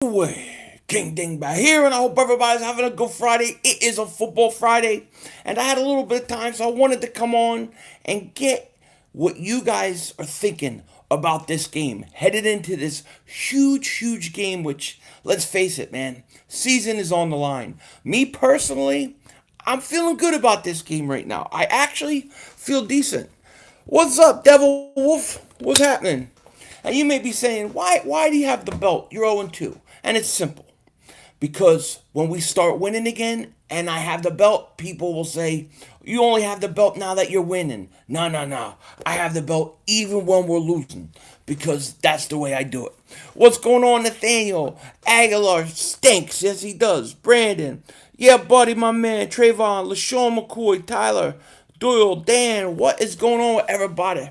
Way, King Dingbat here, and I hope everybody's having a good Friday. It is a football Friday, and I had a little bit of time, so I wanted to come on and get what you guys are thinking about this game. Headed into this huge game, which, let's face it, man, season is on the line. Me personally, I'm feeling good about this game right now. I actually feel decent. What's up, Devil Wolf? What's happening? And you may be saying, why do you have the belt? You're 0-2. And it's simple. Because when we start winning again and I have the belt, people will say, you only have the belt now that you're winning. No. I have the belt even when we're losing. Because that's the way I do it. What's going on, Nathaniel? Aguilar stinks. Yes, he does. Brandon. Yeah, buddy, my man. Trayvon. LaShawn McCoy. Tyler. Doyle. Dan. What is going on with everybody?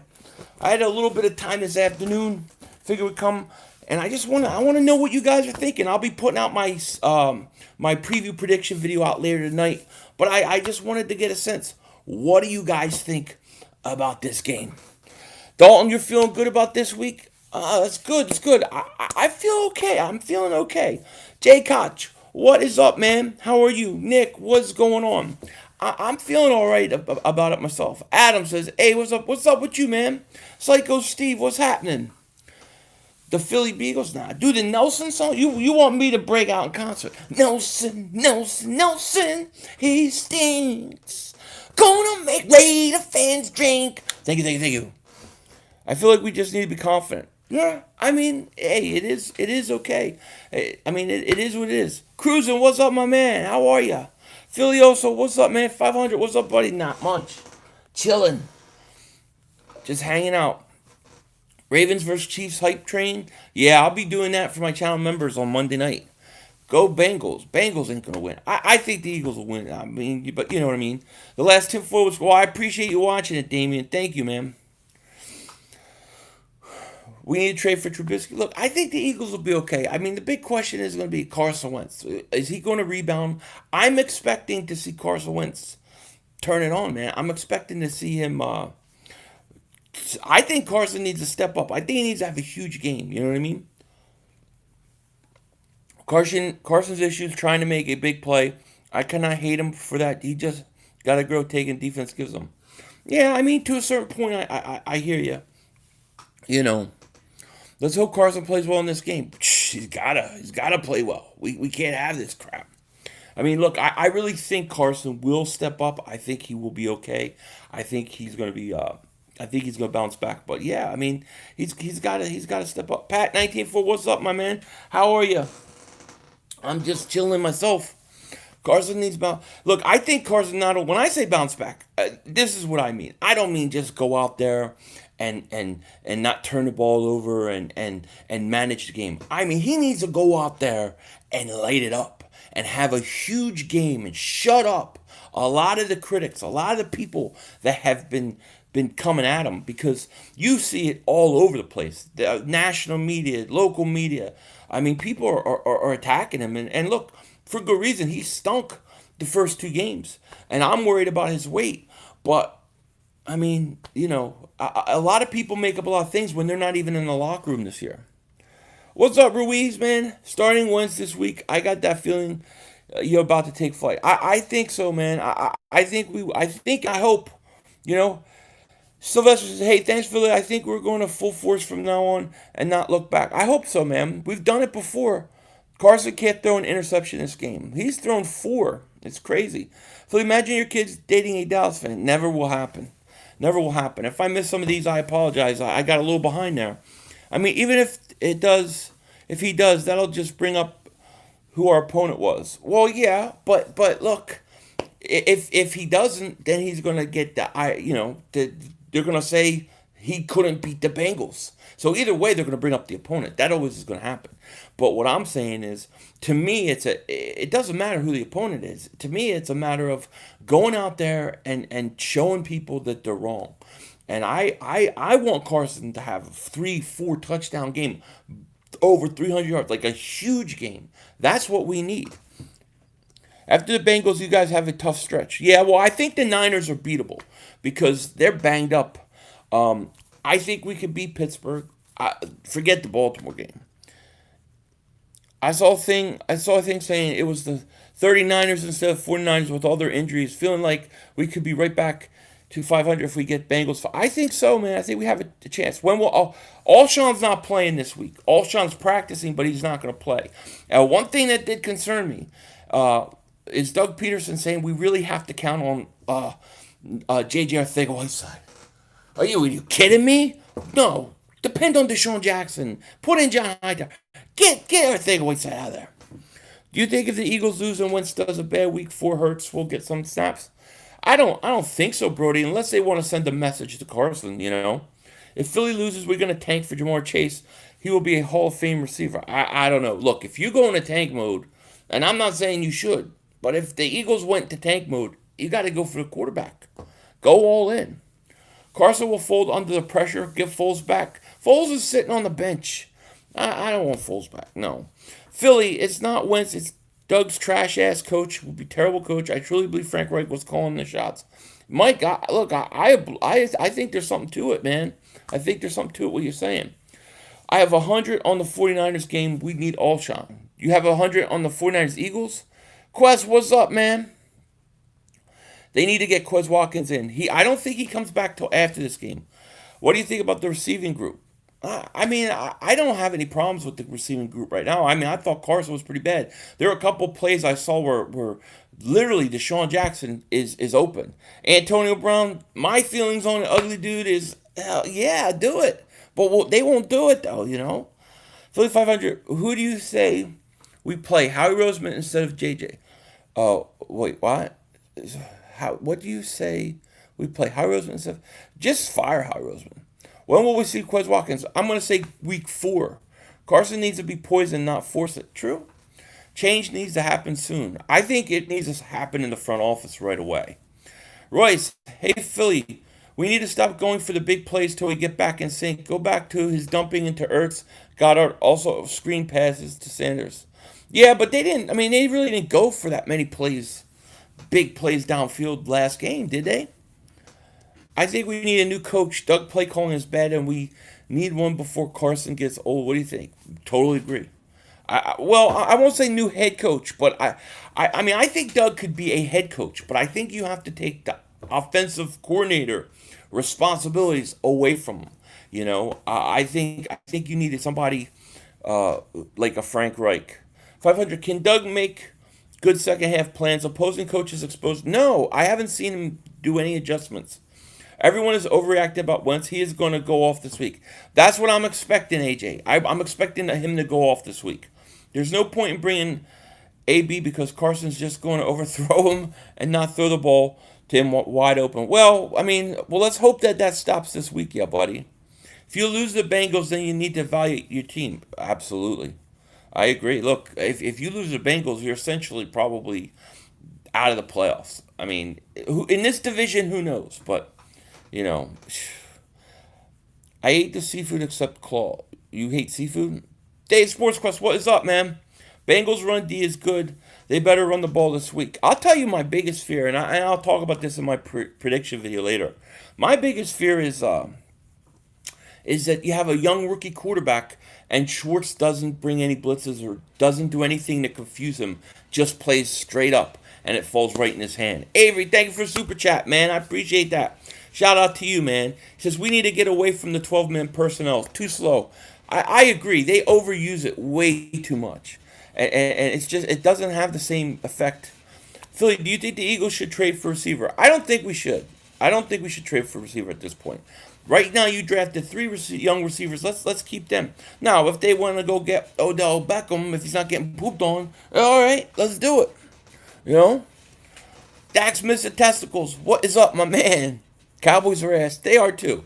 I had a little bit of time this afternoon. Figured we'd come, and I want to know what you guys are thinking. I'll be putting out my preview prediction video out later tonight. But I just wanted to get a sense. What do you guys think about this game? Dalton, you're feeling good about this week? That's good. It's good. I feel okay. I'm feeling okay. Jay Koch, what is up, man? How are you? Nick, what's going on? I'm feeling all right about it myself. Adam says, "Hey, what's up? What's up with you, man?" Psycho Steve, what's happening? The Philly Beagles now. Do the Nelson song? You want me to break out in concert? Nelson, he stinks. Gonna make Raider fans drink. Thank you. I feel like we just need to be confident. Yeah, I mean, hey, it is okay. I mean, it is what it is. Cruising, what's up, my man? How are ya? Filioso, what's up, man? 500, what's up, buddy? Not much. Chilling. Just hanging out. Ravens versus Chiefs hype train. Yeah, I'll be doing that for my channel members on Monday night. Go Bengals. Bengals ain't gonna win. I think the Eagles will win. I mean, but you know what I mean. The last tip for was, well, I appreciate you watching it, Damien. Thank you, man. We need to trade for Trubisky. Look, I think the Eagles will be okay. I mean, the big question is going to be Carson Wentz. Is he going to rebound? I'm expecting to see Carson Wentz turn it on, man. I'm expecting to see him. I think Carson needs to step up. I think he needs to have a huge game. You know what I mean? Carson's issues trying to make a big play. I cannot hate him for that. He just got to grow taking defense gives him. Yeah, I mean, to a certain point, I hear you. You know. Let's hope Carson plays well in this game. He's gotta play well. We can't have this crap. I mean, look, I really think Carson will step up. I think he will be okay. I think he's gonna be. I think he's gonna bounce back. But yeah, I mean, he's gotta step up. Pat 19-4, what's up, my man? How are you? I'm just chilling myself. Carson needs bounce. Look, I think Carson not. When I say bounce back, this is what I mean. I don't mean just go out there and not turn the ball over and manage the game. I mean, he needs to go out there and light it up and have a huge game and shut up a lot of the critics, a lot of the people that have been coming at him, because you see it all over the place. The national media, local media. I mean, people are attacking him, and look, for good reason. He stunk the first two games, and I'm worried about his weight. But I mean, you know, a lot of people make up a lot of things when they're not even in the locker room this year. What's up, Ruiz, man? Starting Wentz this week, I got that feeling you're about to take flight. I think so, man. I hope, you know. Sylvester says, hey, thanks, Philly. I think we're going to full force from now on and not look back. I hope so, man. We've done it before. Carson can't throw an interception this game. He's thrown four. It's crazy. So imagine your kid's dating a Dallas fan. Never will happen. Never will happen. If I miss some of these, I apologize. I got a little behind there. I mean, even if he does, that'll just bring up who our opponent was. Well, yeah, but look, if he doesn't, then he's gonna get they're gonna say he couldn't beat the Bengals. So either way, they're gonna bring up the opponent. That always is gonna happen. But what I'm saying is, to me, it doesn't matter who the opponent is. To me, it's a matter of going out there and showing people that they're wrong. And I want Carson to have a 3-4 touchdown game, over 300 yards, like a huge game. That's what we need. After the Bengals, you guys have a tough stretch. Yeah, well, I think the Niners are beatable because they're banged up. I think we could beat Pittsburgh. Forget the Baltimore game. I saw a thing saying it was the 39ers instead of 49ers with all their injuries, feeling like we could be right back to 500 if we get Bengals. I think so, man. I think we have a chance. When will Alshon's not playing this week? Alshon's practicing, but he's not going to play. One thing that did concern me uh, is Doug Peterson saying we really have to count on JJ Arthega-Whiteside. Are you kidding me? No. Depend on Deshaun Jackson. Put in John Hyder. Get everything Whiteside out of there. Do you think if the Eagles lose and Wentz does a bad week 4 Hurts will get some snaps? I don't think so, Brody, unless they want to send a message to Carson. If Philly loses, we're gonna tank for Jamar Chase. He will be a Hall of Fame receiver. I don't know. Look, if you go into tank mode, and I'm not saying you should, but if the Eagles went to tank mode, you gotta go for the quarterback. Go all in. Carson will fold under the pressure, give Foles back. Foles is sitting on the bench. I don't want Foles back. No. Philly, it's not Wentz. It's Doug's trash ass coach. Will be terrible coach. I truly believe Frank Reich was calling the shots. Mike, look, I think there's something to it, man. I think there's something to it, what you're saying. I have 100 on the 49ers game. We need Alshon. You have 100 on the 49ers Eagles? Quez, what's up, man? They need to get Quez Watkins in. I don't think he comes back till after this game. What do you think about the receiving group? I don't have any problems with the receiving group right now. I thought Carson was pretty bad. There were a couple plays I saw where literally Deshaun Jackson is open. Antonio Brown, my feelings on the ugly dude is, yeah, do it. But they won't do it, though. Philly 500, who do you say we play? Howie Roseman instead of JJ? Oh, wait, what? What do you say we play? Howie Roseman instead of... Just fire Howie Roseman. When will we see Quez Watkins? I'm going to say week 4. Carson needs to be poisoned, not force it. True. Change needs to happen soon. I think it needs to happen in the front office right away. Royce, hey Philly, we need to stop going for the big plays till we get back in sync. Go back to his dumping into Ertz. Goddard also screen passes to Sanders. Yeah, but they didn't. They really didn't go for that many plays, big plays downfield last game, did they? I think we need a new coach. Doug play calling is bad, and we need one before Carson gets old. What do you think? Totally agree. I won't say new head coach, but I think Doug could be a head coach, but I think you have to take the offensive coordinator responsibilities away from him. I think you needed somebody like a Frank Reich. 500. Can Doug make good second half plans? Opposing coaches exposed? No, I haven't seen him do any adjustments. Everyone is overreacting about Wentz. He is going to go off this week. That's what I'm expecting, AJ. I'm expecting him to go off this week. There's no point in bringing AB because Carson's just going to overthrow him and not throw the ball to him wide open. Well, let's hope that stops this week, yeah, buddy. If you lose the Bengals, then you need to evaluate your team. Absolutely. I agree. Look, if you lose the Bengals, you're essentially probably out of the playoffs. In this division, who knows? But, you know, I hate the seafood except claw. You hate seafood? Dave Sports Quest, what is up, man? Bengals run D is good. They better run the ball this week. I'll tell you my biggest fear, and I'll talk about this in my prediction video later. My biggest fear is that you have a young rookie quarterback and Schwartz doesn't bring any blitzes or doesn't do anything to confuse him, just plays straight up, and it falls right in his hand. Avery, thank you for super chat, man. I appreciate that. Shout out to you, man. He says, we need to get away from the 12-man personnel. Too slow. I agree. They overuse it way too much. And it's just, it doesn't have the same effect. Philly, do you think the Eagles should trade for receiver? I don't think we should. I don't think we should trade for receiver at this point. Right now, you drafted 3 young receivers. Let's keep them. Now, if they want to go get Odell Beckham, if he's not getting pooped on, all right, let's do it. You know? Dax missing testicles. What is up, my man? Cowboys are ass. They are too.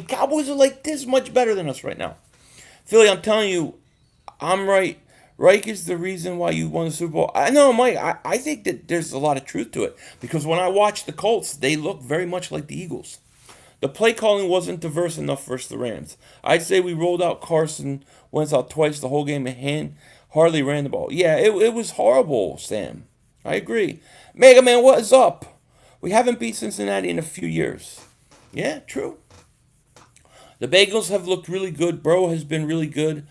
Cowboys are like this much better than us right now. Philly, I'm telling you, I'm right. Reich is the reason why you won the Super Bowl. I know, Mike. I think that there's a lot of truth to it. Because when I watch the Colts, they look very much like the Eagles. The play calling wasn't diverse enough versus the Rams. I'd say we rolled out Carson Wentz out twice the whole game and hardly ran the ball. Yeah, it was horrible, Sam. I agree. Mega Man, what is up? We haven't beat Cincinnati in a few years. Yeah, true. The Bengals have looked really good. Burrow has been really good.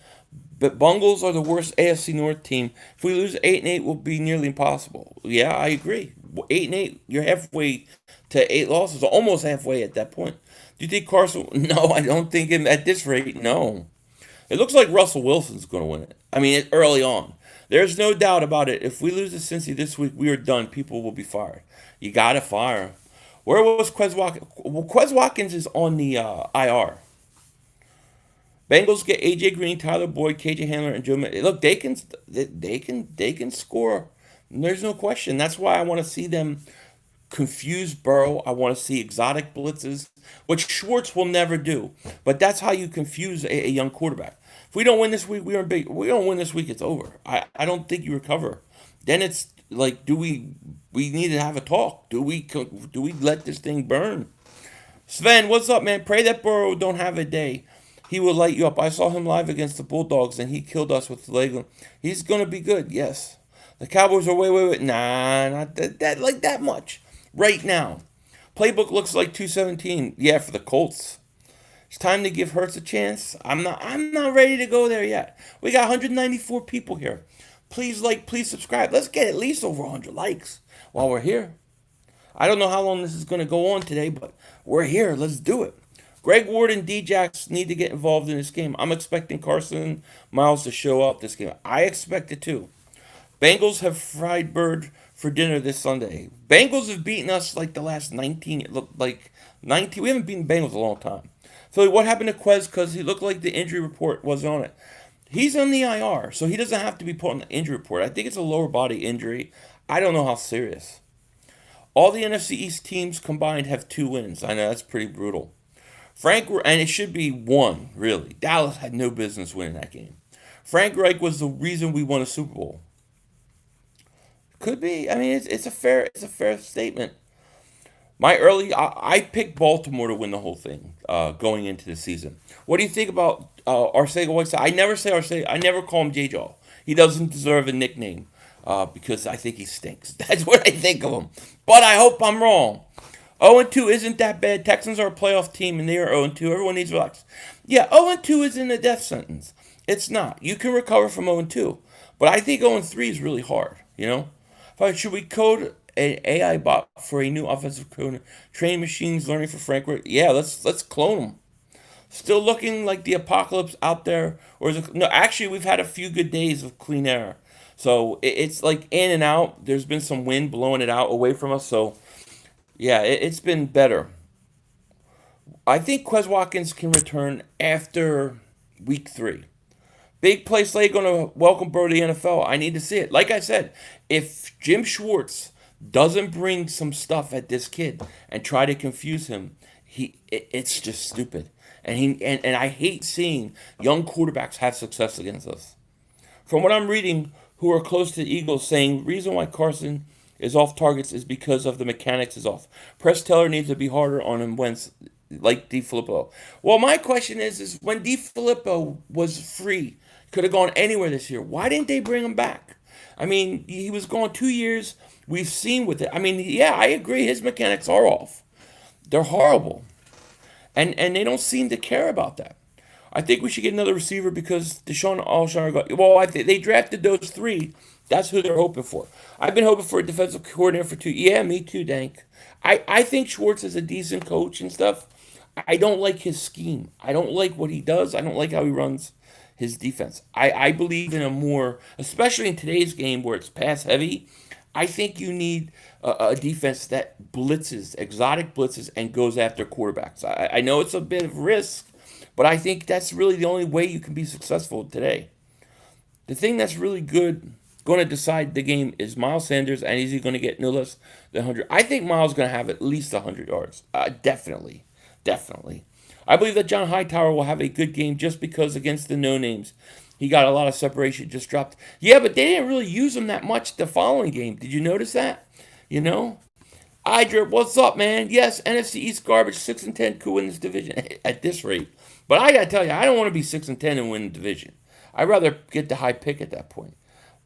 But Bengals are the worst AFC North team. If we lose 8-8, will be nearly impossible. Yeah, I agree. 8-8, you're halfway to 8 losses, almost halfway at that point. Do you think Carson? No, I don't think him at this rate. No, it looks like Russell Wilson's going to win it. I mean, early on, there's no doubt about it. If we lose to Cincy this week, we are done. People will be fired. You gotta fire him. Where was Quez Watkins? Well, Quez Watkins is on the IR. Bengals get AJ Green, Tyler Boyd, KJ Handler, and Joe. Look, they can score. There's no question. That's why I want to see them confuse Burrow. I want to see exotic blitzes, which Schwartz will never do. But that's how you confuse a young quarterback. If we don't win this week, we are big. We don't win this week, it's over. I don't think you recover. Then it's like, do we need to have a talk? Do we let this thing burn? Sven, what's up, man? Pray that Burrow don't have a day. He will light you up. I saw him live against the Bulldogs, and he killed us with the leg. He's gonna be good. Yes. The Cowboys are way. Nah, not that like that much. Right now, playbook looks like 217. Yeah, for the Colts. It's time to give Hurts a chance. I'm not ready to go there yet. We got 194 people here. Please like, please subscribe. Let's get at least over 100 likes while we're here. I don't know how long this is going to go on today, but we're here. Let's do it. Greg Ward and Djax need to get involved in this game. I'm expecting Carson Miles to show up this game. I expect it too. Bengals have fried bird for dinner this Sunday. Bengals have beaten us like the last 19. It looked like 19. We haven't beaten Bengals a long time. So what happened to Quez? Because he looked like the injury report was on it. He's on the IR, so he doesn't have to be put on the injury report. I think it's a lower body injury. I don't know how serious. All the NFC East teams combined have 2 wins. I know that's pretty brutal. And it should be 1, really. Dallas had no business winning that game. Frank Reich was the reason we won a Super Bowl. Could be. I mean, it's a fair statement. I picked Baltimore to win the whole thing going into the season. What do you think about Arcega Whiteside? I never say Arcega. I never call him J-Jaw. He doesn't deserve a nickname because I think he stinks. That's what I think of him. But I hope I'm wrong. 0-2 isn't that bad. Texans are a playoff team and they are 0-2. Everyone needs to relax. Yeah, 0-2 isn't a death sentence. It's not. You can recover from 0-2. But I think 0-3 is really hard, you know? Should we code an AI bot for a new offensive code? Train machines learning for Frank? Yeah, let's clone them. Still looking like the apocalypse out there, or is it? No, actually, we've had a few good days of clean air. So it's like in and out. There's been some wind blowing it out away from us. So yeah, it's been better. I think Quez Watkins can return after week 3. Big play slate going to welcome Burrow to the NFL. I need to see it. Like I said, if Jim Schwartz doesn't bring some stuff at this kid and try to confuse him, it's just stupid. And I hate seeing young quarterbacks have success against us. From what I'm reading, who are close to the Eagles, saying reason why Carson is off targets is because of the mechanics is off. Press Teller needs to be harder on him Wentz, like DiFilippo. Well, my question is when DiFilippo was free, could have gone anywhere this year, why didn't they bring him back? I mean, he was gone 2 years. We've seen with it. I mean, yeah, I agree. His mechanics are off. They're horrible. And they don't seem to care about that. I think we should get another receiver because Deshaun Alshon got. Well, they drafted those 3. That's who they're hoping for. I've been hoping for a defensive coordinator for 2. Yeah, me too, Dank. I think Schwartz is a decent coach and stuff. I don't like his scheme. I don't like what he does. I don't like how he runs his defense. I believe in a more, especially in today's game where it's pass heavy, I think you need a defense that blitzes, exotic blitzes, and goes after quarterbacks. I know it's a bit of risk, but I think that's really the only way you can be successful today. The thing that's really good, going to decide the game is Miles Sanders, and is he going to get no less than 100? I think Miles is going to have at least 100 yards. Definitely. I believe that John Hightower will have a good game just because against the no-names, he got a lot of separation, just dropped. Yeah, but they didn't really use him that much the following game. Did you notice that? You know? Idrip, what's up, man? Yes, NFC East garbage, 6-10 could win this division at this rate. But I got to tell you, I don't want to be 6-10 and win the division. I'd rather get the high pick at that point.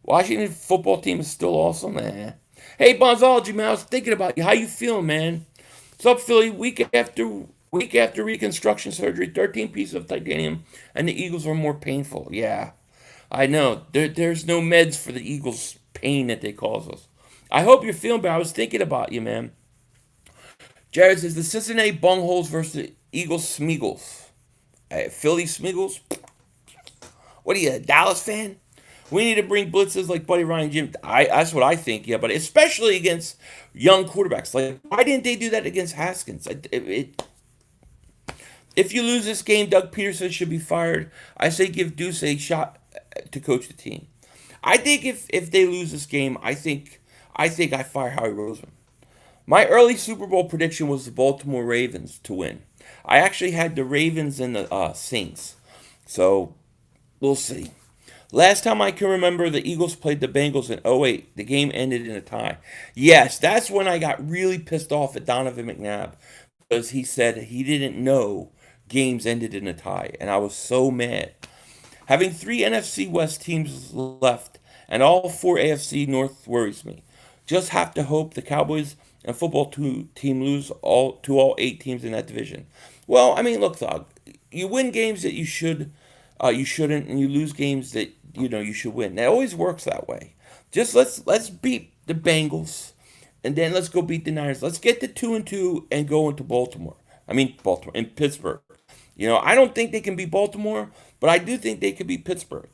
Washington football team is still awesome, man. Hey, Bonzology, man, I was thinking about you. How you feeling, man? What's up, Philly? Week after reconstruction surgery, 13 pieces of titanium, and the Eagles were more painful. Yeah. I know. There's no meds for the Eagles' pain that they cause us. I hope you're feeling better. I was thinking about you, man. Jared says the Cincinnati Bungholes versus the Eagles Smeagles. Philly Smeagles? What are you, a Dallas fan? We need to bring blitzes like Buddy Ryan Jim. That's what I think, yeah, but especially against young quarterbacks. Like, why didn't they do that against Haskins? If you lose this game, Doug Peterson should be fired. I say give Deuce a shot to coach the team. I think if they lose this game, I think I fire Howie Roseman. My early Super Bowl prediction was the Baltimore Ravens to win. I actually had the Ravens and the Saints. So we'll see. Last time I can remember, the Eagles played the Bengals in '08. The game ended in a tie. Yes, that's when I got really pissed off at Donovan McNabb because he said he didn't know games ended in a tie. And I was so mad. Having three NFC West teams left and all four AFC North worries me. Just have to hope the Cowboys and team lose all eight teams in that division. Well, I mean, look, dog, you win games that you shouldn't, and you lose games that you should win. That always works that way. Just let's beat the Bengals, and then let's go beat the Niners. Let's get to 2-2 and go into Baltimore. I mean Baltimore and Pittsburgh. I don't think they can beat Baltimore, but I do think they could beat Pittsburgh.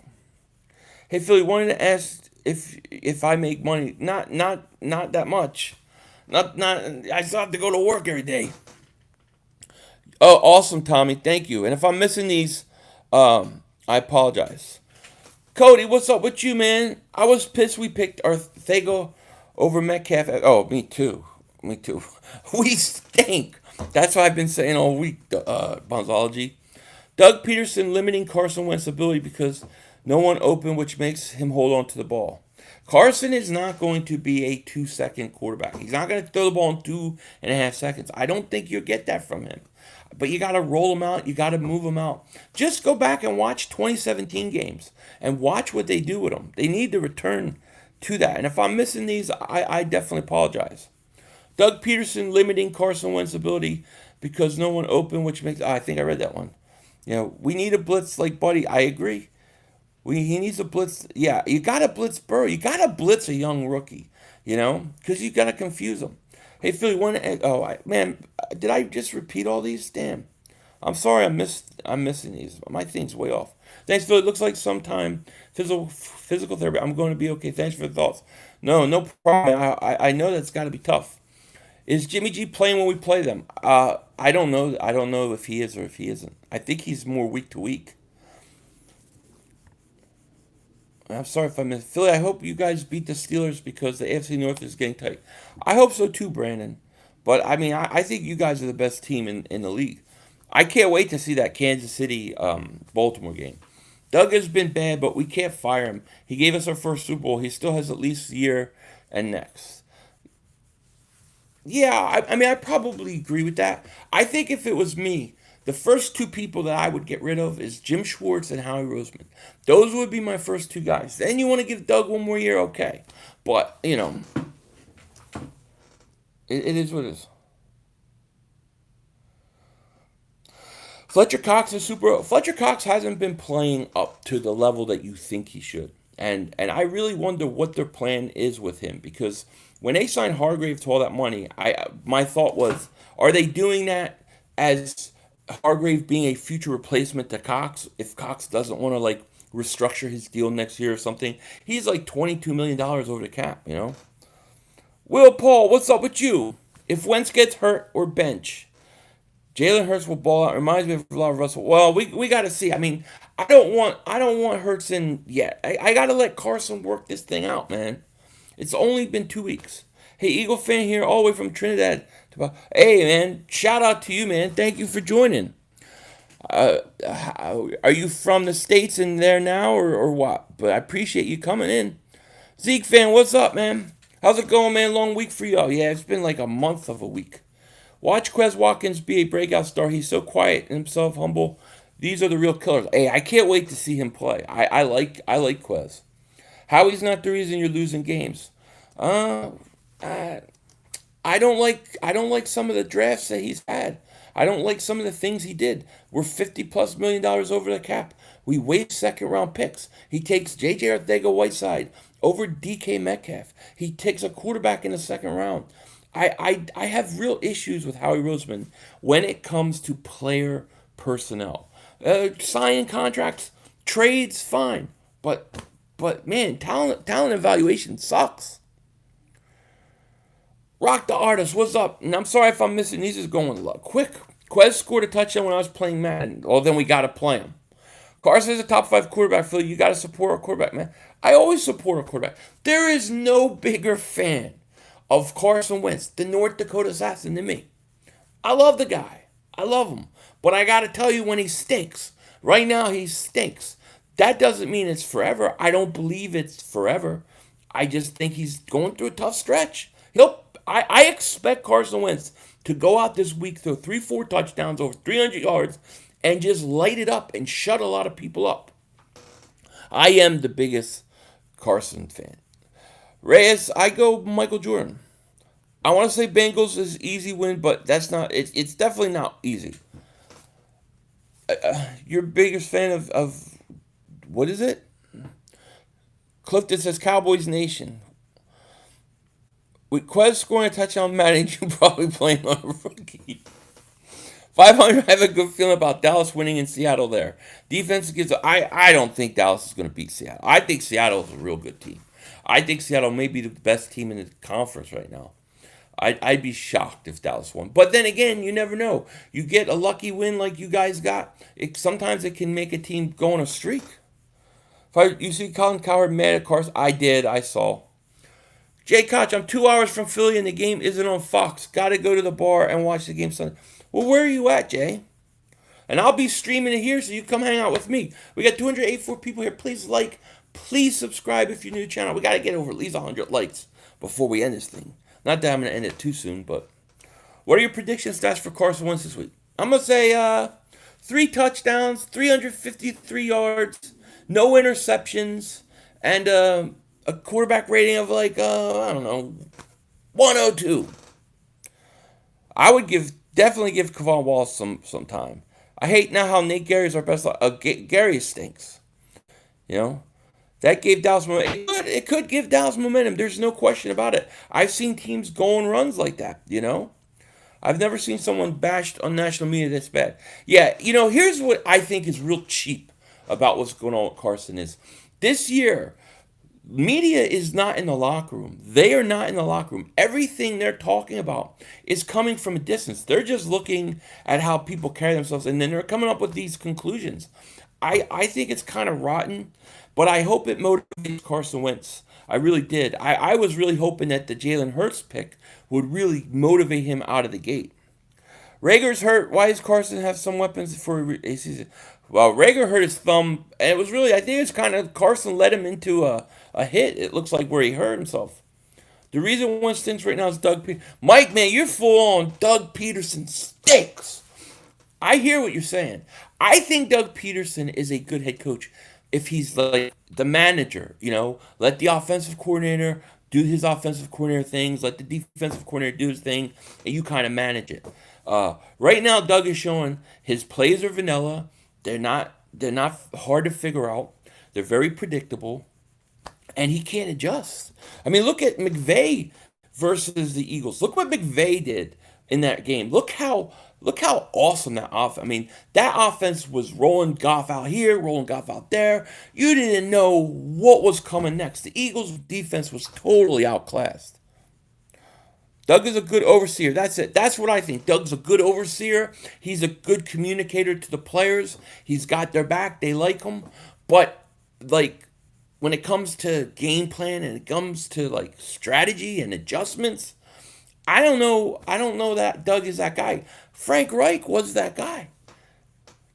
Hey Philly, wanted to ask if I make money. Not that much. Not. I still have to go to work every day. Oh, awesome, Tommy. Thank you. And if I'm missing these, I apologize. Cody, what's up with you, man? I was pissed we picked Arthego over Metcalf. Oh, me too. Me too. We stink. That's what I've been saying all week, Bonzology. Doug Peterson limiting Carson Wentz's ability because no one open, which makes him hold on to the ball. Carson is not going to be a 2-second quarterback. He's not going to throw the ball in 2.5 seconds. I don't think you'll get that from him. But you got to roll him out. You got to move him out. Just go back and watch 2017 games and watch what they do with him. They need to return to that. And if I'm missing these, I definitely apologize. Doug Peterson limiting Carson Wentz's ability because no one open, which makes... I think I read that one. We need a blitz like Buddy. I agree. He needs a blitz. Yeah, you got to blitz Burrow. You got to blitz a young rookie, because you got to confuse him. Hey, Philly, man, did I just repeat all these? Damn. I'm sorry I'm missing these. My thing's way off. Thanks, Philly. It looks like sometime physical therapy. I'm going to be okay. Thanks for the thoughts. No problem. I know that's got to be tough. Is Jimmy G playing when we play them? I don't know. I don't know if he is or if he isn't. I think he's more week to week. I'm sorry if I missed. Philly, I hope you guys beat the Steelers because the AFC North is getting tight. I hope so too, Brandon. But, I mean, I think you guys are the best team in the league. I can't wait to see that Kansas City Baltimore game. Doug has been bad, but we can't fire him. He gave us our first Super Bowl. He still has at least a year and next. Yeah, I mean, I probably agree with that. I think if it was me, the first two people that I would get rid of is Jim Schwartz and Howie Roseman. Those would be my first two guys. Then you want to give Doug one more year, okay. But, it is what it is. Fletcher Cox hasn't been playing up to the level that you think he should. And I really wonder what their plan is with him because when they signed Hargrave to all that money, my thought was, are they doing that as Hargrave being a future replacement to Cox if Cox doesn't want to restructure his deal next year or something? He's like $22 million over the cap. Will Paul, what's up with you? If Wentz gets hurt or bench, Jalen Hurts will ball out. Reminds me of a lot of Russell. Well, we got to see. I mean, I don't want Hurts in yet. I got to let Carson work this thing out, man. It's only been 2 weeks. Hey, Eagle fan here, all the way from Trinidad. Hey, man, shout out to you, man. Thank you for joining. Are you from the States and there now or what? But I appreciate you coming in. Zeke fan, what's up, man? How's it going, man? Long week for you. Oh, yeah, it's been like a month of a week. Watch Quez Watkins be a breakout star. He's so quiet and himself, humble. These are the real killers. Hey, I can't wait to see him play. I like Quez. Howie's not the reason you're losing games. I don't like some of the drafts that he's had. I don't like some of the things he did. We're $50+ million over the cap. We waste second round picks. He takes J.J. Arcega-Whiteside over DK Metcalf. He takes a quarterback in the second round. I have real issues with Howie Roseman when it comes to player personnel. Signing contracts, trades, fine. But man, talent evaluation sucks. Rock the Artist, what's up? And I'm sorry if I'm missing. These is going quick. Quez scored a touchdown when I was playing Madden. Well, then we got to play him. Carson is a top 5 quarterback, Phil. You got to support our quarterback, man. I always support our quarterback. There is no bigger fan of Carson Wentz, the North Dakota assassin, than me. I love the guy. I love him. But I got to tell you when he stinks. Right now, he stinks. That doesn't mean it's forever. I don't believe it's forever. I just think he's going through a tough stretch. I expect Carson Wentz to go out this week, throw 3-4 touchdowns, over 300 yards, and just light it up and shut a lot of people up. I am the biggest Carson fan. Reyes, I go Michael Jordan. I want to say Bengals is easy win, but that's not. It's definitely not easy. Your biggest fan of what is it? Clifton says Cowboys Nation. With Quez scoring a touchdown, Madden, you probably playing on a rookie. 500, I have a good feeling about Dallas winning in Seattle there. Defense gives. I don't think Dallas is going to beat Seattle. I think Seattle is a real good team. I think Seattle may be the best team in the conference right now. I'd be shocked if Dallas won. But then again, you never know. You get a lucky win like you guys got. Sometimes it can make a team go on a streak. You see Colin Cowherd mad at Carson? I did. I saw. Jay Koch, I'm 2 hours from Philly and the game isn't on Fox. Got to go to the bar and watch the game Sunday. Well, where are you at, Jay? And I'll be streaming it here, so you come hang out with me. We got 284 people here. Please like, please subscribe if you're new to the channel. We got to get over at least 100 likes before we end this thing. Not that I'm going to end it too soon, but what are your prediction stats for Carson Wentz this week? I'm going to say 3 touchdowns, 353 yards, no interceptions, and a quarterback rating of like, I don't know, 102. I would definitely give Kevon Wallace some time. I hate now how Nate Gary's our best. Gary stinks. You know? That gave Dallas momentum. It could give Dallas momentum. There's no question about it. I've seen teams go on runs like that, you know? I've never seen someone bashed on national media this bad. Yeah, you know, here's what I think is real cheap about what's going on with Carson is this year, media is not in the locker room. They are not in the locker room. Everything they're talking about is coming from a distance. They're just looking at how people carry themselves, and then they're coming up with these conclusions. I think it's kind of rotten, but I hope it motivates Carson Wentz. I really did. I was really hoping that the Jalen Hurts pick would really motivate him out of the gate. Rager's hurt. Why does Carson have some weapons for a season? Well, Rager hurt his thumb, and it was really, I think it's kind of, Carson led him into a hit, it looks like, where he hurt himself. The reason one stinks right now is Doug Peterson. Mike, man, you're full on Doug Peterson stinks. I hear what you're saying. I think Doug Peterson is a good head coach if he's like the manager, you know, let the offensive coordinator do his offensive coordinator things, let the defensive coordinator do his thing, and you kind of manage it. Right now, Doug is showing his plays are vanilla. They're not hard to figure out. They're very predictable, and he can't adjust. I mean, look at McVay versus the Eagles. Look what McVay did in that game. Look how awesome that offense. I mean, that offense was rolling Goff out here, rolling Goff out there. You didn't know what was coming next. The Eagles' defense was totally outclassed. Doug is a good overseer. That's it. That's what I think. Doug's a good overseer. He's a good communicator to the players. He's got their back. They like him. But, like, when it comes to game plan and it comes to, like, strategy and adjustments, I don't know that Doug is that guy. Frank Reich was that guy.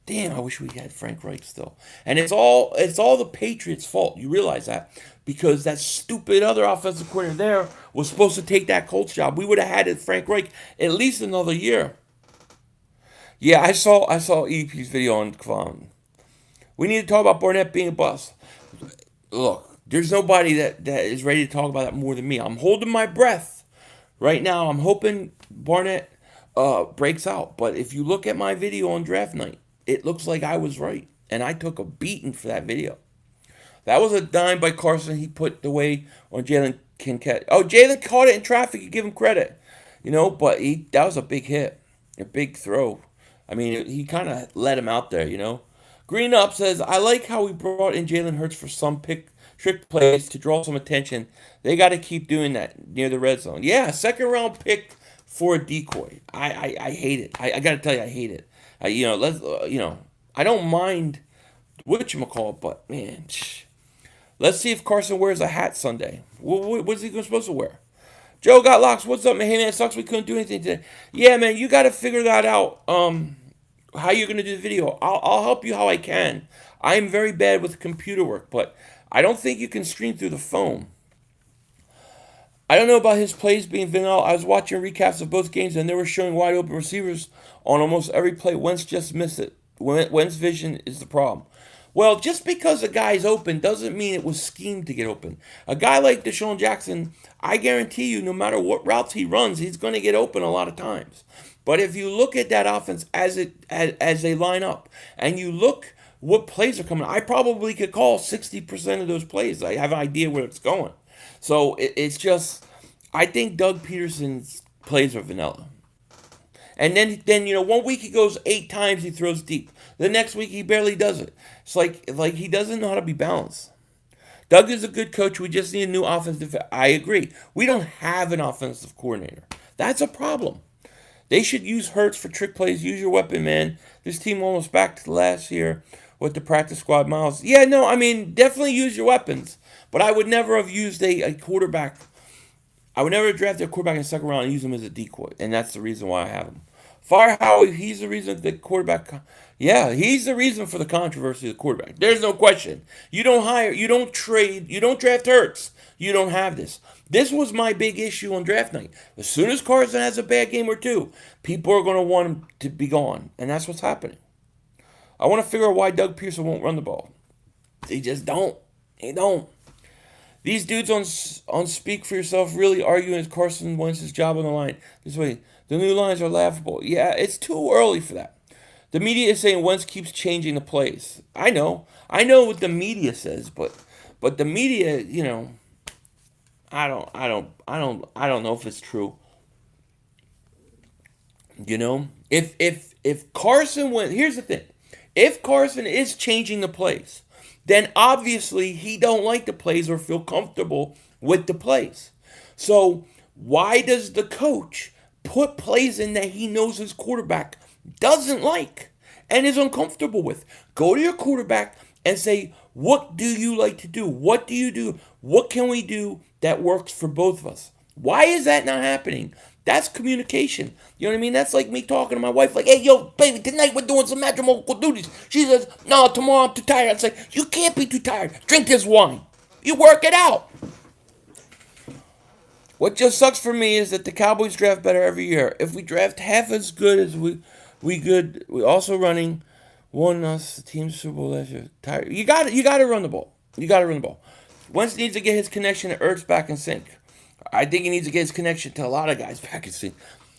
Damn, I wish we had Frank Reich still. And it's all the Patriots' fault. You realize that? Because that stupid other offensive coordinator there was supposed to take that Colts job. We would have had it Frank Reich at least another year. Yeah, I saw EP's video on Kevon. We need to talk about Barnett being a bust. Look, there's nobody that is ready to talk about that more than me. I'm holding my breath right now. I'm hoping Barnett breaks out. But if you look at my video on draft night, it looks like I was right, and I took a beating for that video. That was a dime by Carson. He put away on Jalen Kincaid. Oh, Jalen caught it in traffic. You give him credit, but that was a big hit, a big throw. I mean, he kind of let him out there. Green Up says, I like how we brought in Jalen Hurts for some trick plays to draw some attention. They got to keep doing that near the red zone. Yeah, second round pick for a decoy. I hate it. I got to tell you, I hate it. I don't mind whatchamacallit, but man, let's see if Carson wears a hat Sunday. What's he supposed to wear? Joe got locks. What's up, man? Hey, man, it sucks we couldn't do anything today. Yeah, man, you got to figure that out. How you're going to do the video. I'll help you how I can. I'm very bad with computer work, but I don't think you can stream through the phone. I don't know about his plays being vanilla. I was watching recaps of both games, and they were showing wide open receivers on almost every play. Wentz just missed it. Wentz vision is the problem. Well, just because a guy's open doesn't mean it was schemed to get open. A guy like Deshaun Jackson, I guarantee you, no matter what routes he runs, he's going to get open a lot of times. But if you look at that offense as they line up, and you look what plays are coming, I probably could call 60% of those plays. I have an idea where it's going. So it's just, I think Doug Peterson's plays are vanilla. And then 1 week he goes 8 times, he throws deep. The next week he barely does it. It's like he doesn't know how to be balanced. Doug is a good coach. We just need a new offensive. I agree. We don't have an offensive coordinator. That's a problem. They should use Hurts for trick plays. Use your weapon, man. This team almost back to last year with the practice squad miles. Yeah, no, I mean, definitely use your weapons. But I would never have used a quarterback. I would never have drafted a quarterback in the second round and use him as a decoy. And that's the reason why I have him. Fire Howie, he's the reason the quarterback. Yeah, he's the reason for the controversy of the quarterback. There's no question. You don't hire, you don't trade, you don't draft Hurts. You don't have this. This was my big issue on draft night. As soon as Carson has a bad game or two, people are going to want him to be gone. And that's what's happening. I want to figure out why Doug Pearson won't run the ball. They just don't. They don't. These dudes on Speak for Yourself really arguing as Carson Wentz's job on the line. This way, the new lines are laughable. Yeah, it's too early for that. The media is saying Wentz keeps changing the plays. I know what the media says, but the media, I don't know if it's true. If Carson went, here's the thing. If Carson is changing the plays, then obviously he don't like the plays or feel comfortable with the plays. So why does the coach put plays in that he knows his quarterback doesn't like and is uncomfortable with? Go to your quarterback and say, what do you like to do? What do you do? What can we do that works for both of us? Why is that not happening? That's communication. You know what I mean? That's like me talking to my wife, like, hey, yo, baby, tonight we're doing some matrimonial duties. She says, no, tomorrow I'm too tired. I say, you can't be too tired. Drink this wine. You work it out. What just sucks for me is that the Cowboys draft better every year. If we draft half as good as we also running, won us the team Super Bowl last year. Tired. You got to run the ball. You got to run the ball. Wentz needs to get his connection to Ertz back in sync. I think he needs to get his connection to a lot of guys back in sync.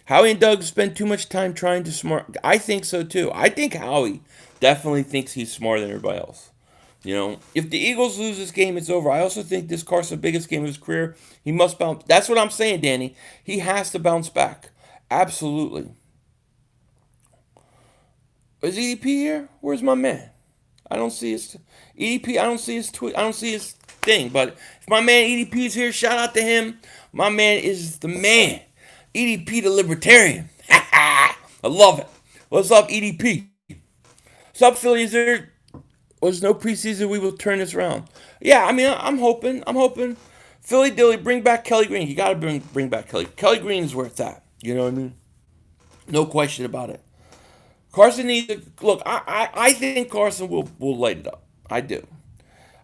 Howie and Doug spend too much time trying to smart. I think so too. I think Howie definitely thinks he's smarter than everybody else. If the Eagles lose this game, it's over. I also think this Carson's biggest game of his career. He must bounce. That's what I'm saying, Danny. He has to bounce back. Absolutely. Is EDP here? Where's my man? I don't see his EDP. I don't see his tweet. I don't see his thing. But if my man EDP is here, shout out to him. My man is the man. EDP the Libertarian. I love it. What's up, EDP? What's up, Philly? Is there was no preseason? We will turn this around. Yeah, I mean, I'm hoping. Philly Dilly, bring back Kelly Green. You got to bring back Kelly. Kelly Green is where it's at. You know what I mean? No question about it. Carson needs to look. I think Carson will light it up. I do.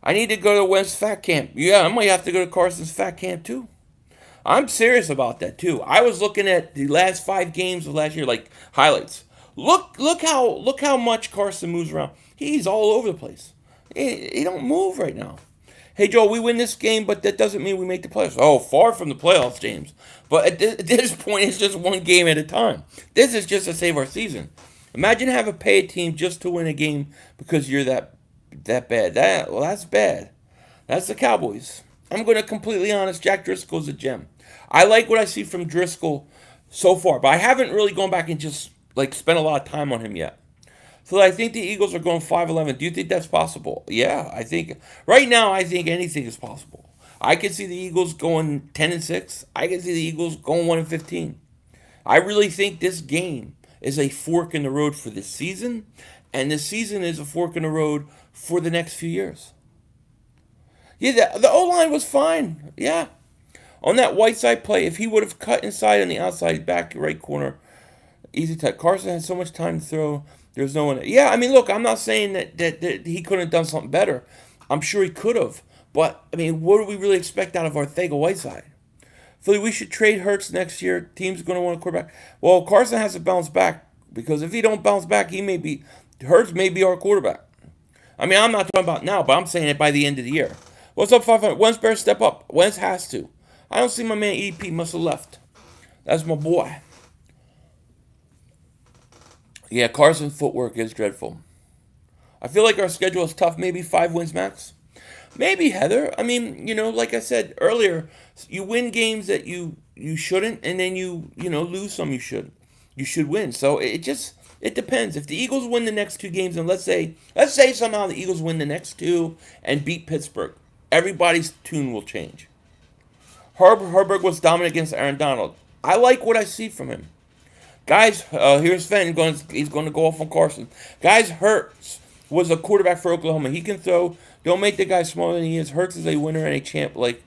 I need to go to Wentz Fat Camp. Yeah, I might have to go to Carson's Fat Camp too. I'm serious about that too. I was looking at the last 5 games of last year, like highlights. Look how much Carson moves around. He's all over the place. He don't move right now. Hey, Joe, we win this game, but that doesn't mean we make the playoffs. Oh, far from the playoffs, James. But at this point, it's just one game at a time. This is just to save our season. Imagine having to pay a team just to win a game because you're that bad. That's bad. That's the Cowboys. I'm going to completely honest. Jack Driscoll's a gem. I like what I see from Driscoll so far, but I haven't really gone back and just like spent a lot of time on him yet. So I think the Eagles are going 5-11. Do you think that's possible? Yeah, I think right now I think anything is possible. I can see the Eagles going 10-6. I can see the Eagles going 1-15. I really think this game is a fork in the road for this season, and this season is a fork in the road for the next few years. Yeah, the O line was fine. Yeah, on that Whiteside play, if he would have cut inside on the outside back right corner, easy touch. Carson had so much time to throw. There's no one. Yeah, I mean, look, I'm not saying that he couldn't have done something better. I'm sure he could have. But, I mean, what do we really expect out of Ortega-Whiteside? Philly, we should trade Hurts next year. Team's going to want a quarterback. Well, Carson has to bounce back because if he don't bounce back, Hurts may be our quarterback. I mean, I'm not talking about now, but I'm saying it by the end of the year. What's up, 500? Wentz better step up. Wentz has to. I don't see my man EDP must have left. That's my boy. Yeah, Carson's footwork is dreadful. I feel like our schedule is tough. Maybe 5 wins max. Maybe, Heather. I mean, like I said earlier, you win games that you shouldn't, and then you lose some you should. You should win. So it depends. If the Eagles win the next 2 games, and let's say somehow the Eagles win the next 2 and beat Pittsburgh, everybody's tune will change. Herbert was dominant against Aaron Donald. I like what I see from him. Guys, here's Fenton. He's going to go off on Carson. Guys, Hurts was a quarterback for Oklahoma. He can throw. Don't make the guy smaller than he is. Hurts is a winner and a champ like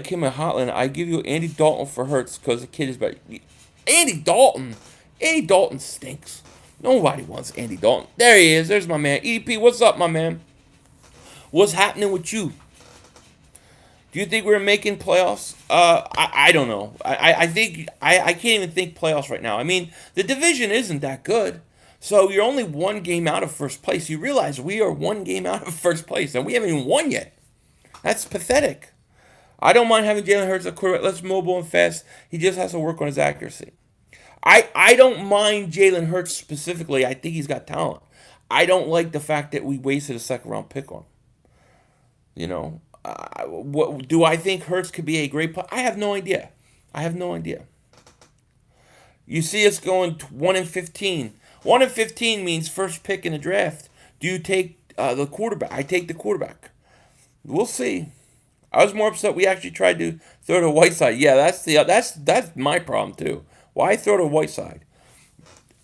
him at Hotland. I give you Andy Dalton for Hurts because the kid is better. Andy Dalton? Andy Dalton stinks. Nobody wants Andy Dalton. There he is. There's my man. EDP, what's up, my man? What's happening with you? Do you think we're making playoffs? I don't know. I think I can't even think playoffs right now. I mean, the division isn't that good. So you're only 1 game out of first place. You realize we are 1 game out of first place, and we haven't even won yet. That's pathetic. I don't mind having Jalen Hurts a quarterback. Less mobile and fast. He just has to work on his accuracy. I don't mind Jalen Hurts specifically. I think he's got talent. I don't like the fact that we wasted a second-round pick on him. What do I think Hurts could be a great player? I have no idea. You see us going 1-15. 1-15 means first pick in the draft. Do you take the quarterback? I take the quarterback. We'll see. I was more upset we actually tried to throw to Whiteside. Yeah, that's my problem too. Why throw to Whiteside?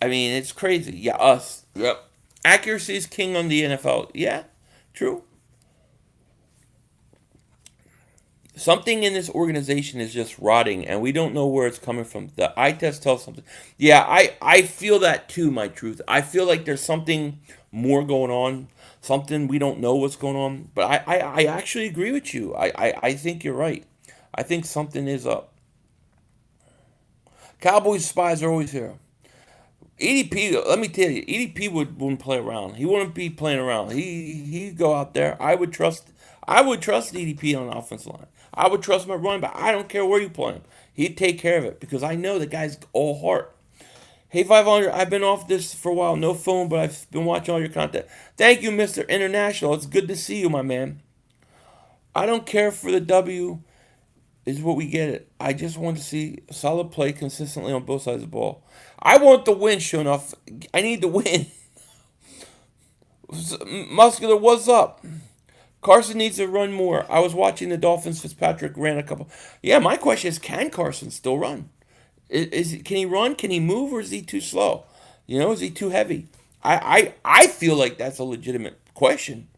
I mean, it's crazy. Yeah, us. Yep. Accuracy is king on the NFL. Yeah, true. Something in this organization is just rotting, and we don't know where it's coming from. The eye test tells something. Yeah, I feel that too, my truth. I feel like there's something more going on, something we don't know what's going on. But I actually agree with you. I think you're right. I think something is up. Cowboys spies are always here. EDP, let me tell you, EDP wouldn't play around. He wouldn't be playing around. He'd go out there. I would trust EDP on the offensive line. I would trust my running back. I don't care where you play him. He'd take care of it because I know the guy's all heart. Hey, 500, I've been off this for a while. No phone, but I've been watching all your content. Thank you, Mr. International. It's good to see you, my man. I don't care for the W is what we get it. I just want to see solid play consistently on both sides of the ball. I want the win, sure enough. I need the win. Muscular, what's up? Carson needs to run more. I was watching the Dolphins. Fitzpatrick ran a couple. Yeah, my question is, can Carson still run? Can he run? Can he move, or is he too slow? Is he too heavy? I feel like that's a legitimate question.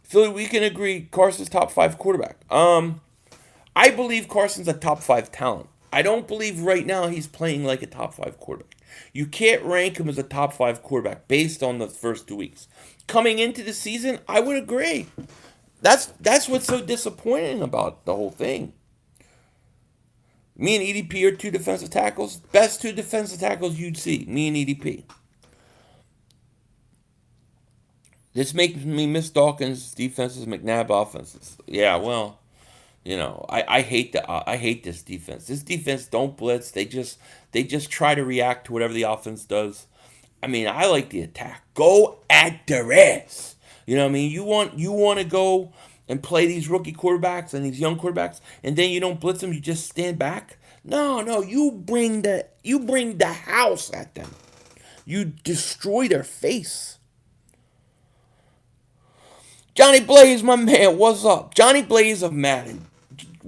Philly, we can agree Carson's top 5 quarterback. I believe Carson's a top 5 talent. I don't believe right now he's playing like a top 5 quarterback. You can't rank him as a top 5 quarterback based on the first 2 weeks. Coming into the season, I would agree. That's what's so disappointing about the whole thing. Me and EDP are 2 defensive tackles. Best 2 defensive tackles you'd see. Me and EDP. This makes me miss Dawkins' defenses, McNabb offenses. Yeah, well, I hate this defense. This defense don't blitz. They just try to react to whatever the offense does. I mean, I like the attack. Go at their ass. You know what I mean? You want to go and play these rookie quarterbacks and these young quarterbacks, and then you don't blitz them. You just stand back. No, no, you bring the house at them. You destroy their face. Johnny Blaze, my man, what's up? Johnny Blaze of Madden.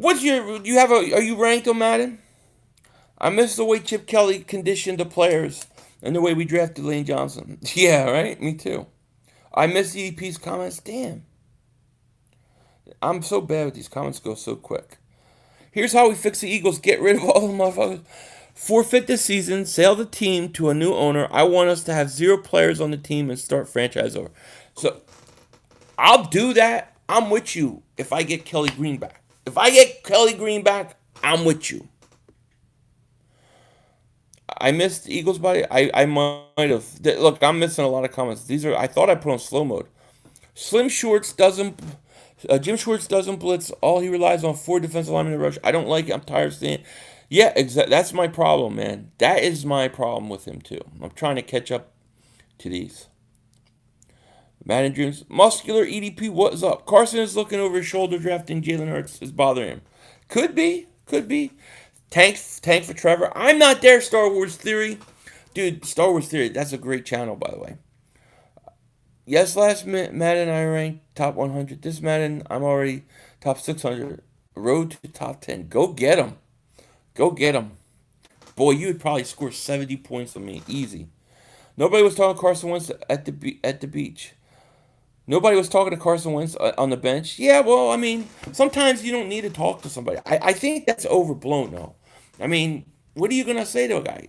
Are you ranked on Madden? I miss the way Chip Kelly conditioned the players and the way we drafted Lane Johnson. Yeah, right? Me too. I miss the EP's comments. Damn. I'm so bad with these comments go so quick. Here's how we fix the Eagles. Get rid of all the motherfuckers. Forfeit the season, sell the team to a new owner. I want us to have 0 players on the team and start franchise over. So I'll do that. I'm with you if I get Kelly Green back. If I get Kelly Green back, I'm with you. I missed the Eagles body. I might have. Look, I'm missing a lot of comments. I thought I put on slow mode. Slim Shorts doesn't. Jim Schwartz doesn't blitz. All he relies on 4 defensive linemen to rush. I don't like it. I'm tired of seeing it. Yeah, exactly. That's my problem, man. That is my problem with him too. I'm trying to catch up to these. Madden Dreams. Muscular EDP, what's up? Carson is looking over his shoulder drafting Jalen Hurts is bothering him. Could be. Could be. Tank for Trevor. I'm not there, Star Wars Theory. Dude, Star Wars Theory, that's a great channel, by the way. Yes, last Madden I ranked top 100. This Madden, I'm already top 600. Road to top 10. Go get him. Go get him. Boy, you would probably score 70 points on me. Easy. Nobody was talking Carson Wentz at the beach. Nobody was talking to Carson Wentz on the bench. Yeah, well, I mean, sometimes you don't need to talk to somebody. I think that's overblown, though. I mean, what are you going to say to a guy?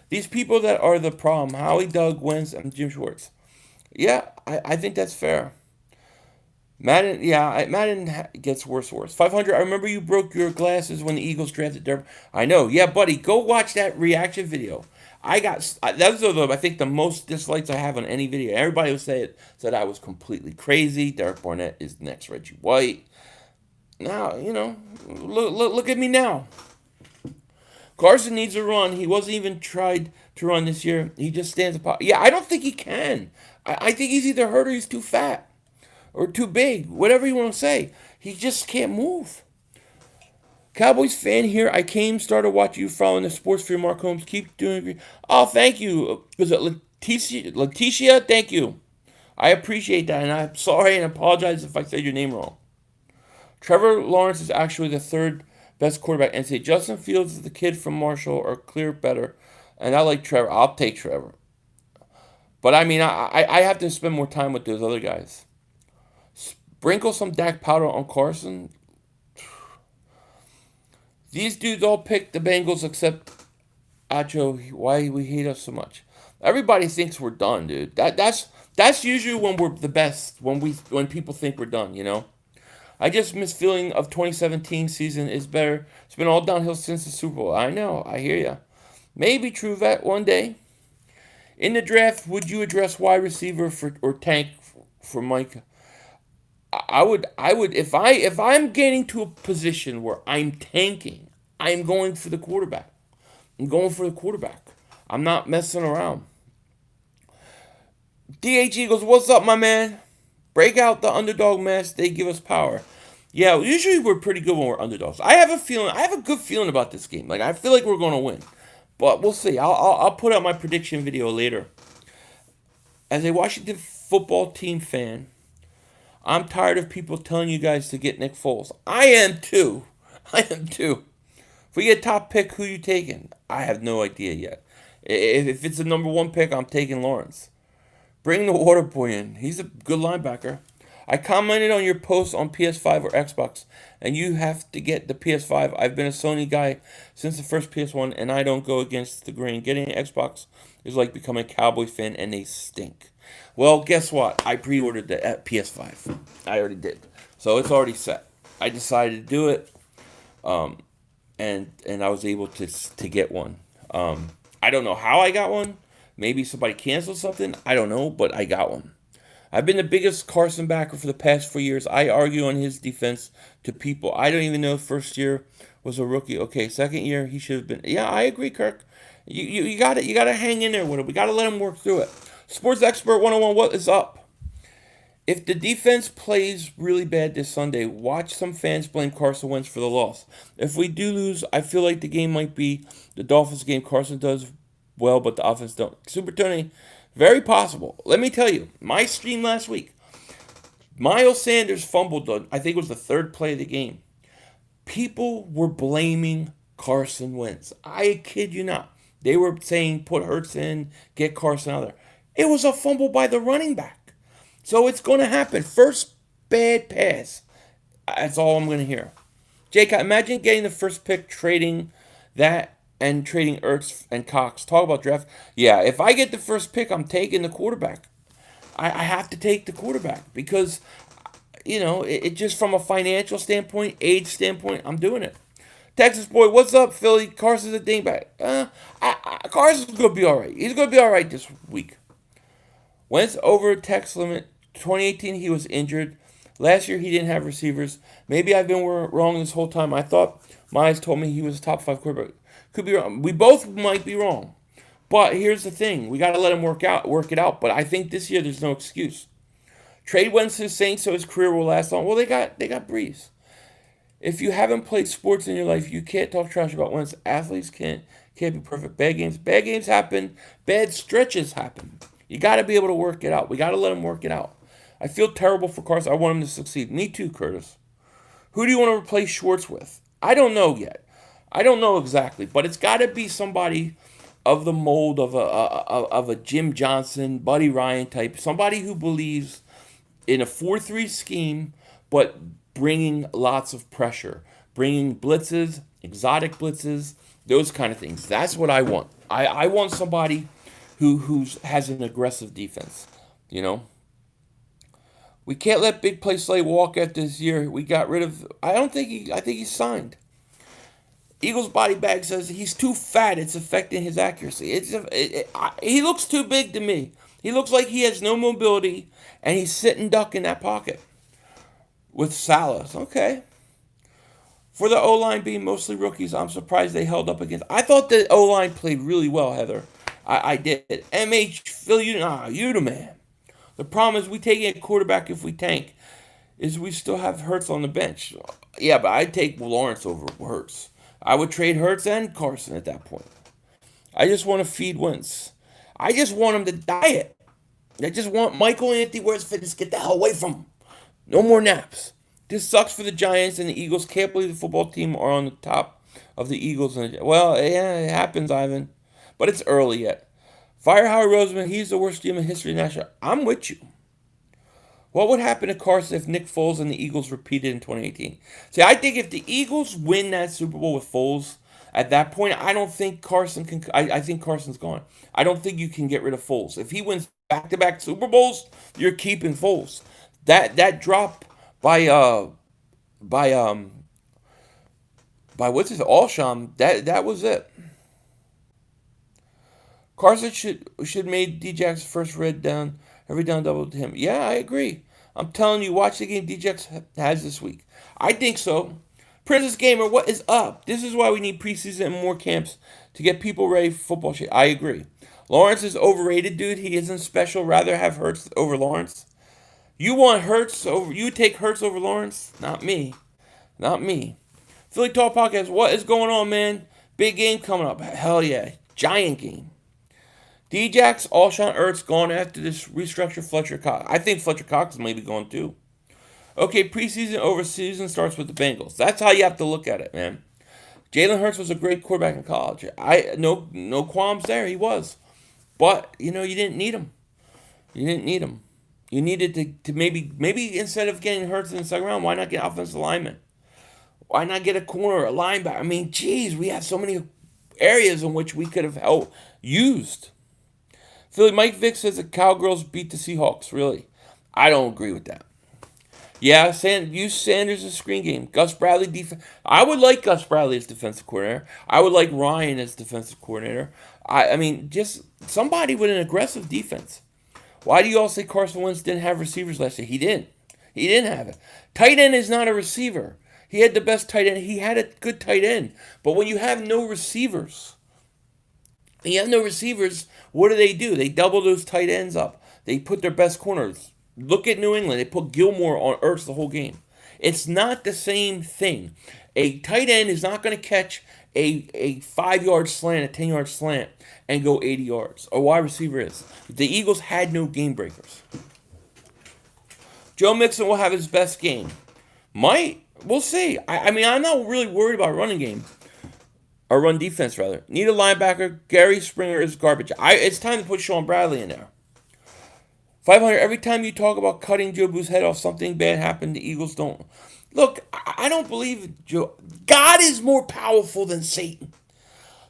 These people that are the problem, Howie, Doug, Wentz, and Jim Schwartz. Yeah, I think that's fair. Madden gets worse and worse. 500, I remember you broke your glasses when the Eagles drafted Derby. I know. Yeah, buddy, go watch that reaction video. Those are I think the most dislikes I have on any video. Everybody was said I was completely crazy. Derek Barnett is the next Reggie White. Now, look at me now. Carson needs a run. He wasn't even tried to run this year. He just stands apart. Yeah, I don't think he can. I think he's either hurt or he's too fat or too big. Whatever you want to say. He just can't move. Cowboys fan here. I started watching you following the sports for Mark Holmes. Keep doing it. Oh, thank you. Was it Leticia? Thank you. I appreciate that, and I'm sorry and apologize if I said your name wrong. Trevor Lawrence is actually the 3rd best quarterback. And say Justin Fields is the kid from Marshall are clear better. And I like Trevor. I'll take Trevor. But I mean, I have to spend more time with those other guys. Sprinkle some Dak powder on Carson. These dudes all picked the Bengals except Acho. Why we hate us so much? Everybody thinks we're done, dude. That's usually when we're the best. When people think we're done. I just miss feeling of 2017 season is better. It's been all downhill since the Super Bowl. I know. I hear ya. Maybe true vet one day. In the draft, would you address wide receiver or tank for Mike? I would if I'm getting to a position where I'm tanking, I'm going for the quarterback. I'm going for the quarterback. I'm not messing around. DH Eagles, what's up, my man? Break out the underdog mask. They give us power. Yeah, usually we're pretty good when we're underdogs. I have a good feeling about this game. Like I feel like we're going to win, but we'll see. I'll put out my prediction video later. As a Washington football team fan, I'm tired of people telling you guys to get Nick Foles. I am too. If we get top pick, who you taking? I have no idea yet. If it's the number 1 pick, I'm taking Lawrence. Bring the water boy in. He's a good linebacker. I commented on your post on PS5 or Xbox, and you have to get the PS5. I've been a Sony guy since the first PS1, and I don't go against the grain. Getting an Xbox is like becoming a Cowboys fan, and they stink. Well, guess what? I pre-ordered the PS5. I already did. So it's already set. I decided to do it, and I was able to get one. I don't know how I got one. Maybe somebody canceled something. I don't know, but I got one. I've been the biggest Carson backer for the past 4 years. I argue on his defense to people. I don't even know if first year was a rookie. Okay, second year he should have been. Yeah, I agree, Kirk. You got it. You got to hang in there with it. We got to let him work through it. Sports expert 101. What is up? If the defense plays really bad this Sunday, watch some fans blame Carson Wentz for the loss. If we do lose, I feel like the game might be the Dolphins game. Carson does well, but the offense don't. Super Tony, very possible. Let me tell you, my stream last week, Miles Sanders fumbled, I think it was the third play of the game. People were blaming Carson Wentz. I kid you not. They were saying, put Hurts in, get Carson out there. It was a fumble by the running back. So it's going to happen. First bad pass. That's all I'm going to hear. Jake, imagine getting the first pick, trading that, and trading Ertz and Cox. Talk about draft. Yeah, if I get the first pick, I'm taking the quarterback. I have to take the quarterback because, it just from a financial standpoint, age standpoint, I'm doing it. Texas boy, what's up, Philly? Carson's a dingbat. Carson's going to be all right. He's going to be all right this week. Wentz over text limit. 2018, he was injured. Last year, he didn't have receivers. Maybe I've been wrong this whole time. I thought Myers told me he was a top 5 quarterback. Could be wrong. We both might be wrong. But here's the thing. We got to let him work it out. But I think this year, there's no excuse. Trade Wentz to the Saints so his career will last long. Well, they got Breeze. If you haven't played sports in your life, you can't talk trash about Wentz. Athletes can't be perfect. Bad games happen. Bad stretches happen. You got to be able to work it out. We got to let him work it out. I feel terrible for Carson. I want him to succeed. Me too, Curtis. Who do you want to replace Schwartz with? I don't know yet. I don't know exactly, but it's got to be somebody of the mold of a Jim Johnson, Buddy Ryan type. Somebody who believes in a 4-3 scheme, but bringing lots of pressure, bringing blitzes, exotic blitzes, those kind of things. That's what I want. I want somebody who has an aggressive defense. We can't let Big Play Slay walk out this year. We got rid of. I think he's signed. Eagles body bag says he's too fat. It's affecting his accuracy. He looks too big to me. He looks like he has no mobility, and he's sitting duck in that pocket with Salas. Okay. For the O-line being mostly rookies, I'm surprised they held up against. I thought the O-line played really well, Heather. I did. MH, Phil, you the man. The problem is we taking a quarterback if we tank. Is we still have Hurts on the bench. Yeah, but I'd take Lawrence over Hurts. I would trade Hurts and Carson at that point. I just want to feed Wentz. I just want him to diet. I just want Michael Anthony, where's fitness? Get the hell away from him. No more naps. This sucks for the Giants and the Eagles. Can't believe the football team are on the top of the Eagles. Well, yeah, it happens, Ivan. But it's early yet. Fire Howard Roseman, he's the worst team in history of National. I'm with you. What would happen to Carson if Nick Foles and the Eagles repeated in 2018? See, I think if the Eagles win that Super Bowl with Foles, at that point, I don't think Carson can. I think Carson's gone. I don't think you can get rid of Foles. If he wins back-to-back Super Bowls, you're keeping Foles. That drop by what's his Alshon, that was it. Carson should made Djax first red down, every down double to him. Yeah, I agree. I'm telling you, watch the game Djax has this week. I think so. Princess Gamer, what is up? This is why we need preseason and more camps to get people ready for football shit. I agree. Lawrence is overrated, dude. He isn't special. Rather have Hurts over Lawrence. You want Hurts over? You take Hurts over Lawrence? Not me. Not me. Philly Talk Podcast. What is going on, man? Big game coming up. Hell yeah, giant game. Djax, Alshon, Ertz gone after this restructure. Fletcher Cox. I think Fletcher Cox is maybe going too. Okay, preseason over season starts with the Bengals. That's how you have to look at it, man. Jalen Hurts was a great quarterback in college. No qualms there. He was, but you didn't need him. You didn't need him. You needed to maybe instead of getting Hurts in the second round, why not get offensive lineman? Why not get a corner, a linebacker? I mean, geez, we have so many areas in which we could have used. Philly Mike Vick says the Cowgirls beat the Seahawks. Really? I don't agree with that. Yeah, use Sanders as a screen game. Gus Bradley defense. I would like Gus Bradley as defensive coordinator. I would like Ryan as defensive coordinator. I mean, just somebody with an aggressive defense. Why do you all say Carson Wentz didn't have receivers last year? He didn't. He didn't have it. Tight end is not a receiver. He had the best tight end. He had a good tight end. But when you have no receivers, what do? They double those tight ends up. They put their best corners. Look at New England. They put Gilmore on Ertz the whole game. It's not the same thing. A tight end is not going to catch a 5-yard slant, a 10-yard slant, and go 80 yards. A wide receiver is. The Eagles had no game breakers. Joe Mixon will have his best game. Might. We'll see. I mean, I'm not really worried about running game. Or run defense, rather. Need a linebacker. Gary Springer is garbage. It's time to put Sean Bradley in there. 500, every time you talk about cutting Joe Boo's head off, something bad happened. The Eagles don't. Look, I don't believe Joe. God is more powerful than Satan.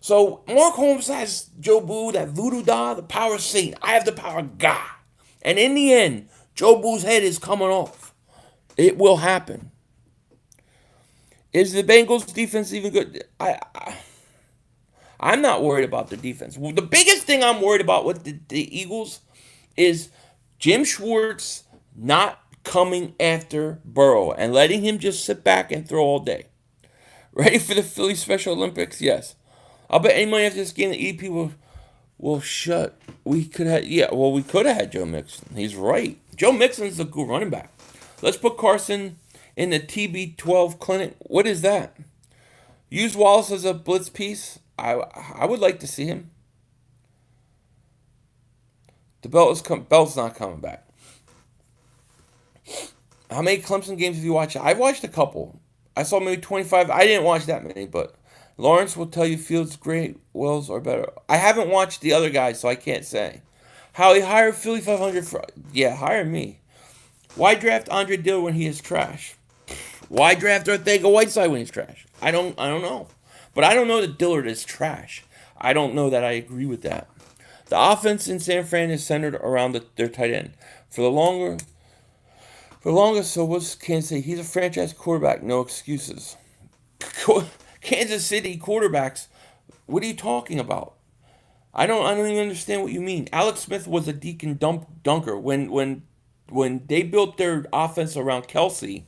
So Mark Holmes has Joe Boo, that voodoo doll, the power of Satan. I have the power of God. And in the end, Joe Boo's head is coming off. It will happen. Is the Bengals defense even good? I'm not worried about the defense. Well, the biggest thing I'm worried about with the Eagles is Jim Schwartz not coming after Burrow and letting him just sit back and throw all day. Ready for the Philly Special Olympics? Yes. I'll bet any money after this game the EP will shut. We could have had Joe Mixon. He's right. Joe Mixon's a good running back. Let's put Carson in the TB12 clinic. What is that? Use Wallace as a blitz piece. I would like to see him. The belt's not coming back. How many Clemson games have you watched? I've watched a couple. I saw maybe 25. I didn't watch that many, but Lawrence will tell you Fields great, Wells are better. I haven't watched the other guys, so I can't say. Howie, hire Philly 500 for... Yeah, hire me. Why draft Andre Dillard when he is trash? Why draft Ortega Whiteside when he's trash? I don't know. But I don't know that Dillard is trash. I don't know that I agree with that. The offense in San Fran is centered around their tight end. For the longest, so what's Kansas City? He's a franchise quarterback. No excuses. Kansas City quarterbacks. What are you talking about? I don't even understand what you mean. Alex Smith was a deacon dunker when they built their offense around Kelsey.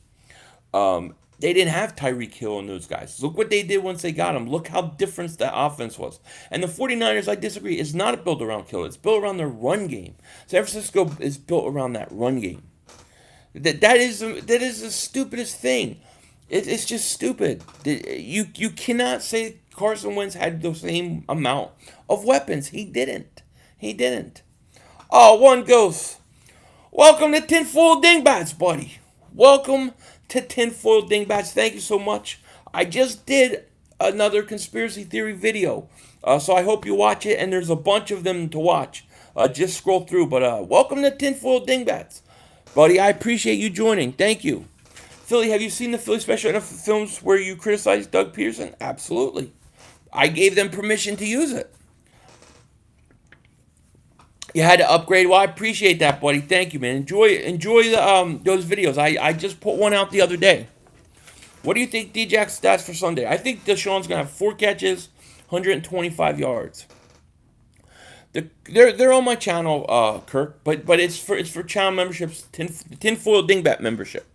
They didn't have Tyreek Hill and those guys. Look what they did once they got him. Look how different that offense was. And the 49ers, I disagree, is not built around Hill. It's built around their run game. San Francisco is built around that run game. That is the stupidest thing. It's just stupid. You cannot say Carson Wentz had the same amount of weapons. He didn't. Oh, one ghost. Welcome to Tinfoil Dingbats, buddy. Welcome to Tinfoil Dingbats. Thank you so much. I just did another conspiracy theory video, so I hope you watch it, and there's a bunch of them to watch. Just scroll through, but welcome to Tinfoil Dingbats. Buddy, I appreciate you joining. Thank you. Philly, have you seen the Philly Special NFL films where you criticized Doug Peterson? Absolutely. I gave them permission to use it. You had to upgrade. Well, I appreciate that, buddy. Thank you, man. Enjoy those videos. I just put one out the other day. What do you think D-Jack's stats for Sunday? I think Deshaun's going to have 4 catches, 125 yards. They're on my channel, Kirk, but it's for channel memberships, Tinfoil Dingbat membership,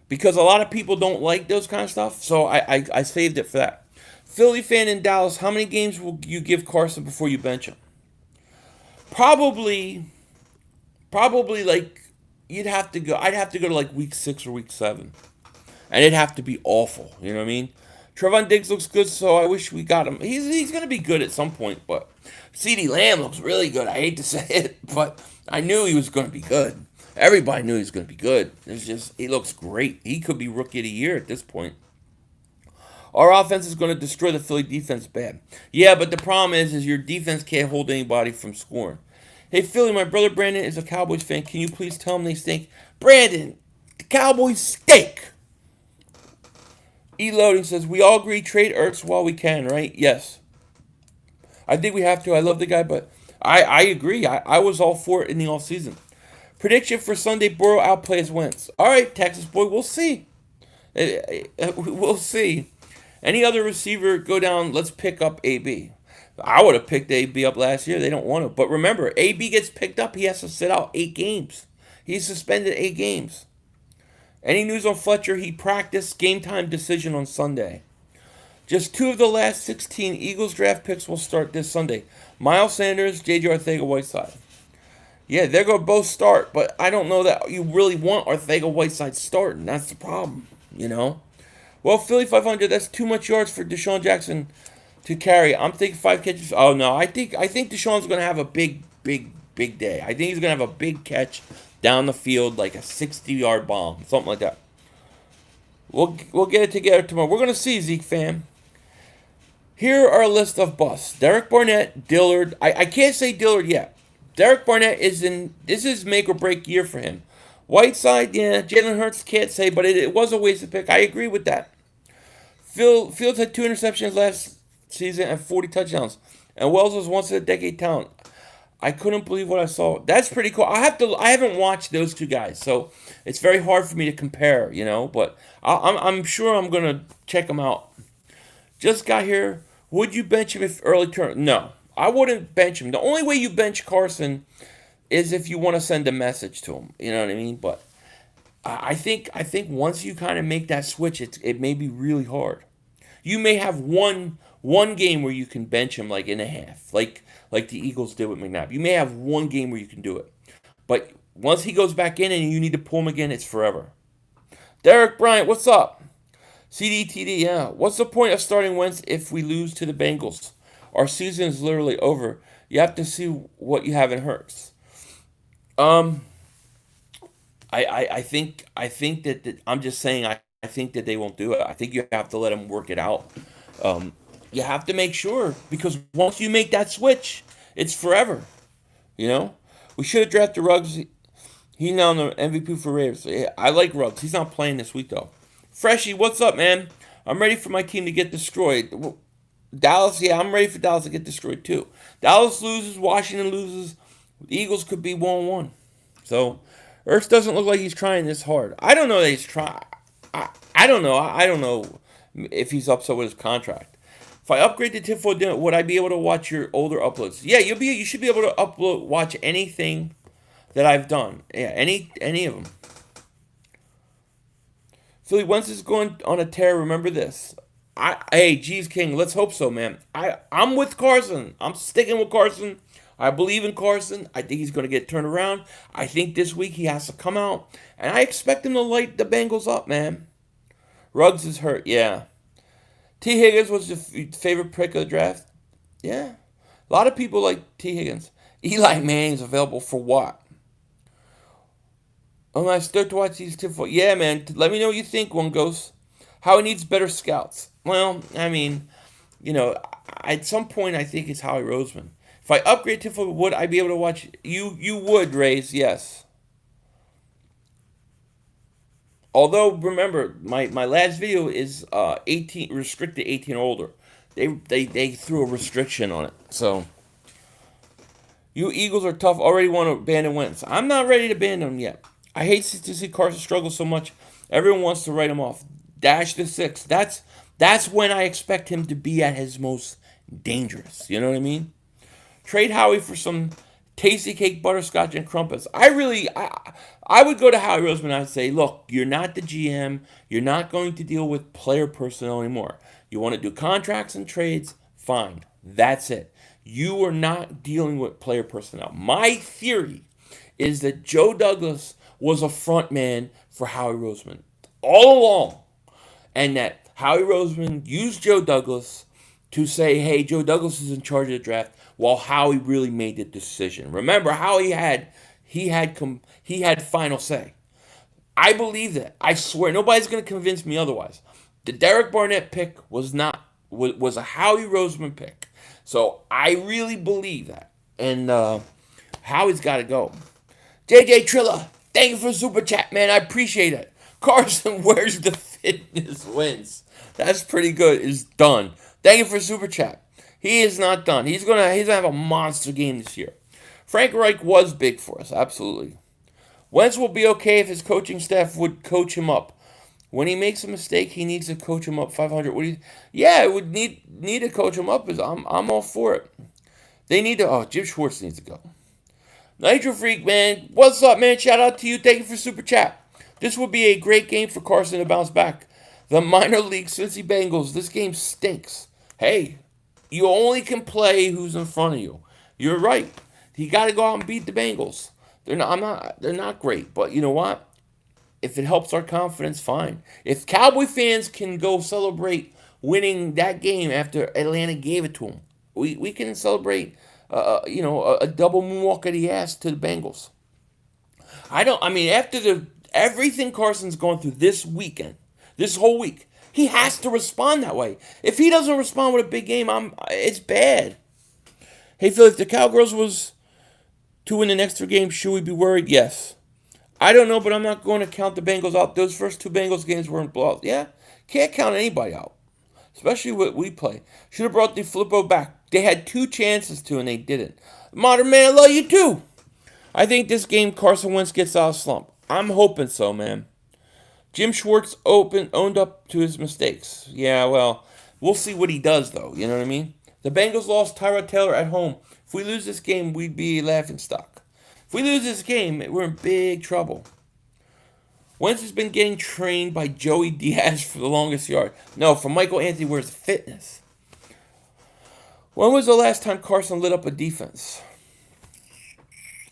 because a lot of people don't like those kind of stuff. So I saved it for that. Philly fan in Dallas, how many games will you give Carson before you bench him? Probably like I'd have to go to like week 6 or week 7, and it'd have to be awful. You know what I mean? Trevon Diggs looks good, so I wish we got him. He's gonna be good at some point, but CeeDee Lamb looks really good. I hate to say it, but I knew he was gonna be good. Everybody knew he was gonna be good. He looks great. He could be rookie of the year at this point. Our offense is going to destroy the Philly defense bad. Yeah, but the problem is your defense can't hold anybody from scoring. Hey, Philly, my brother Brandon is a Cowboys fan. Can you please tell him they stink? Brandon, the Cowboys stink. E-Loading says, we all agree trade Ertz while we can, right? Yes. I think we have to. I love the guy, but I agree. I was all for it in the offseason. Prediction for Sunday, Burrow outplays Wentz. All right, Texas boy, we'll see. We'll see. Any other receiver go down, let's pick up AB. I would have picked AB up last year. They don't want to. But remember, AB gets picked up, he has to sit out 8 games. He's suspended 8 games. Any news on Fletcher? He practiced game time decision on Sunday. Just 2 of the last 16 Eagles draft picks will start this Sunday. Miles Sanders, J.J. Arcega-Whiteside. Yeah, they're going to both start, but I don't know that you really want Arcega-Whiteside starting. That's the problem, you know? Well, Philly 500, that's too much yards for Deshaun Jackson to carry. I'm thinking 5 catches. Oh, no, I think Deshaun's going to have a big day. I think he's going to have a big catch down the field, like a 60-yard bomb, something like that. We'll get it together tomorrow. We're going to see, Zeke fam. Here are a list of busts. Derek Barnett, Dillard. I can't say Dillard yet. Derek Barnett this is make or break year for him. Whiteside, yeah. Jalen Hurts, can't say, but it was a wasted pick. I agree with that. Fields had 2 interceptions last season and 40 touchdowns. And Wells was once in a decade talent. I couldn't believe what I saw. That's pretty cool. I haven't watched those 2 guys, so it's very hard for me to compare, you know. But I'm sure I'm gonna check them out. Just got here. Would you bench him if early turn? No, I wouldn't bench him. The only way you bench Carson is if you want to send a message to him. You know what I mean? But I think once you kind of make that switch, it may be really hard. You may have one game where you can bench him like in a half, like the Eagles did with McNabb. You may have one game where you can do it, but once he goes back in and you need to pull him again, it's forever. Derek Bryant, what's up? CDTD, yeah. What's the point of starting Wentz if we lose to the Bengals? Our season is literally over. You have to see what you have in Hurts. I think that I'm just saying I think that they won't do it. I think you have to let them work it out. You have to make sure, because once you make that switch, it's forever. You know, we should have drafted Ruggs. He's now the MVP for Raiders. Yeah, I like Ruggs. He's not playing this week though. Freshie, what's up, man? I'm ready for my team to get destroyed. Dallas, yeah, I'm ready for Dallas to get destroyed too. Dallas loses, Washington loses. The Eagles could be 1-1. So, Ertz doesn't look like he's trying this hard. I don't know that he's trying. I don't know. I don't know if he's upset with his contract. If I upgrade to tinfoil dinner, would I be able to watch your older uploads? Yeah, you should be able to watch anything that I've done. Yeah, any of them. Philly Wentz is going on a tear. Remember this. Hey, geez, King, let's hope so, man. I'm with Carson. I'm sticking with Carson. I believe in Carson. I think he's going to get turned around. I think this week he has to come out. And I expect him to light the Bengals up, man. Ruggs is hurt, yeah. T. Higgins was your favorite pick of the draft? Yeah. A lot of people like T. Higgins. Eli Manning's available for what? Oh, I start to watch these two. Yeah, man. Let me know what you think, One Ghost. How he needs better scouts. Well, I mean, you know, at some point I think it's Howie Roseman. If I upgrade to football, would I be able to watch? You would, Rays, yes. Although, remember, my last video is 18 restricted 18 or older. They threw a restriction on it. So, you Eagles are tough. Already want to abandon Wentz. I'm not ready to abandon him yet. I hate to see Carson struggle so much. Everyone wants to write him off. Dash the 6. That's when I expect him to be at his most dangerous. You know what I mean? Trade Howie for some tasty cake, butterscotch, and crumpets. I would go to Howie Roseman and I'd say, look, you're not the GM. You're not going to deal with player personnel anymore. You want to do contracts and trades? Fine. That's it. You are not dealing with player personnel. My theory is that Joe Douglas was a front man for Howie Roseman all along. And that Howie Roseman used Joe Douglas to say, hey, Joe Douglas is in charge of the draft, while Howie really made the decision. Remember, Howie had final say. I believe that. I swear, nobody's going to convince me otherwise. The Derek Barnett pick was a Howie Roseman pick. So I really believe that. And Howie's got to go. JJ Trilla, thank you for the super chat, man. I appreciate it. Carson, where's the fitness wins? That's pretty good. It's done. Thank you for super chat. He is not done. He's gonna have a monster game this year. Frank Reich was big for us, absolutely. Wentz will be okay if his coaching staff would coach him up. When he makes a mistake, he needs to coach him up 500. What do you? Yeah, it would need to coach him up. Is I'm all for it. They need to. Oh, Jim Schwartz needs to go. Nitro Freak, man, what's up, man? Shout out to you. Thank you for super chat. This would be a great game for Carson to bounce back. The minor league Cincy Bengals. This game stinks. Hey, you only can play who's in front of you. You're right. You got to go out and beat the Bengals. They're not. I'm not. They're not great, but you know what? If it helps our confidence, fine. If Cowboy fans can go celebrate winning that game after Atlanta gave it to them, we can celebrate, a double moonwalk of the ass to the Bengals. I mean, after everything Carson's gone through this weekend, this whole week, he has to respond that way. If he doesn't respond with a big game, it's bad. Hey, Phil, if the Cowgirls was to win the next 3 games, should we be worried? Yes. I don't know, but I'm not going to count the Bengals out. Those first 2 Bengals games weren't blowouts. Yeah, can't count anybody out, especially what we play. Should have brought the Flippo back. They had 2 chances to, and they didn't. Modern man, I love you too. I think this game Carson Wentz gets out of slump. I'm hoping so, man. Jim Schwartz owned up to his mistakes. Yeah, well, we'll see what he does, though. You know what I mean? The Bengals lost Tyrod Taylor at home. If we lose this game, we'd be laughing stock. If we lose this game, we're in big trouble. Wentz has been getting trained by Joey Diaz for the longest yard. No, from Michael Anthony, where's fitness? When was the last time Carson lit up a defense?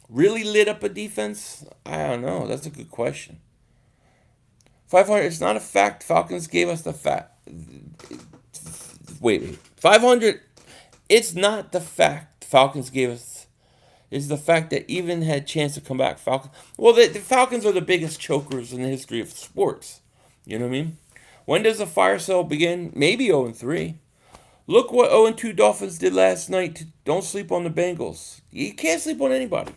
Really lit up a defense? I don't know. That's a good question. 500, it's not a fact. Falcons gave us the fact. Wait. 500, it's not the fact Falcons gave us. Is the fact that even had a chance to come back. Well, the Falcons are the biggest chokers in the history of sports. You know what I mean? When does the fire sale begin? Maybe 0-3. Look what 0-2 Dolphins did last night. Don't sleep on the Bengals. You can't sleep on anybody.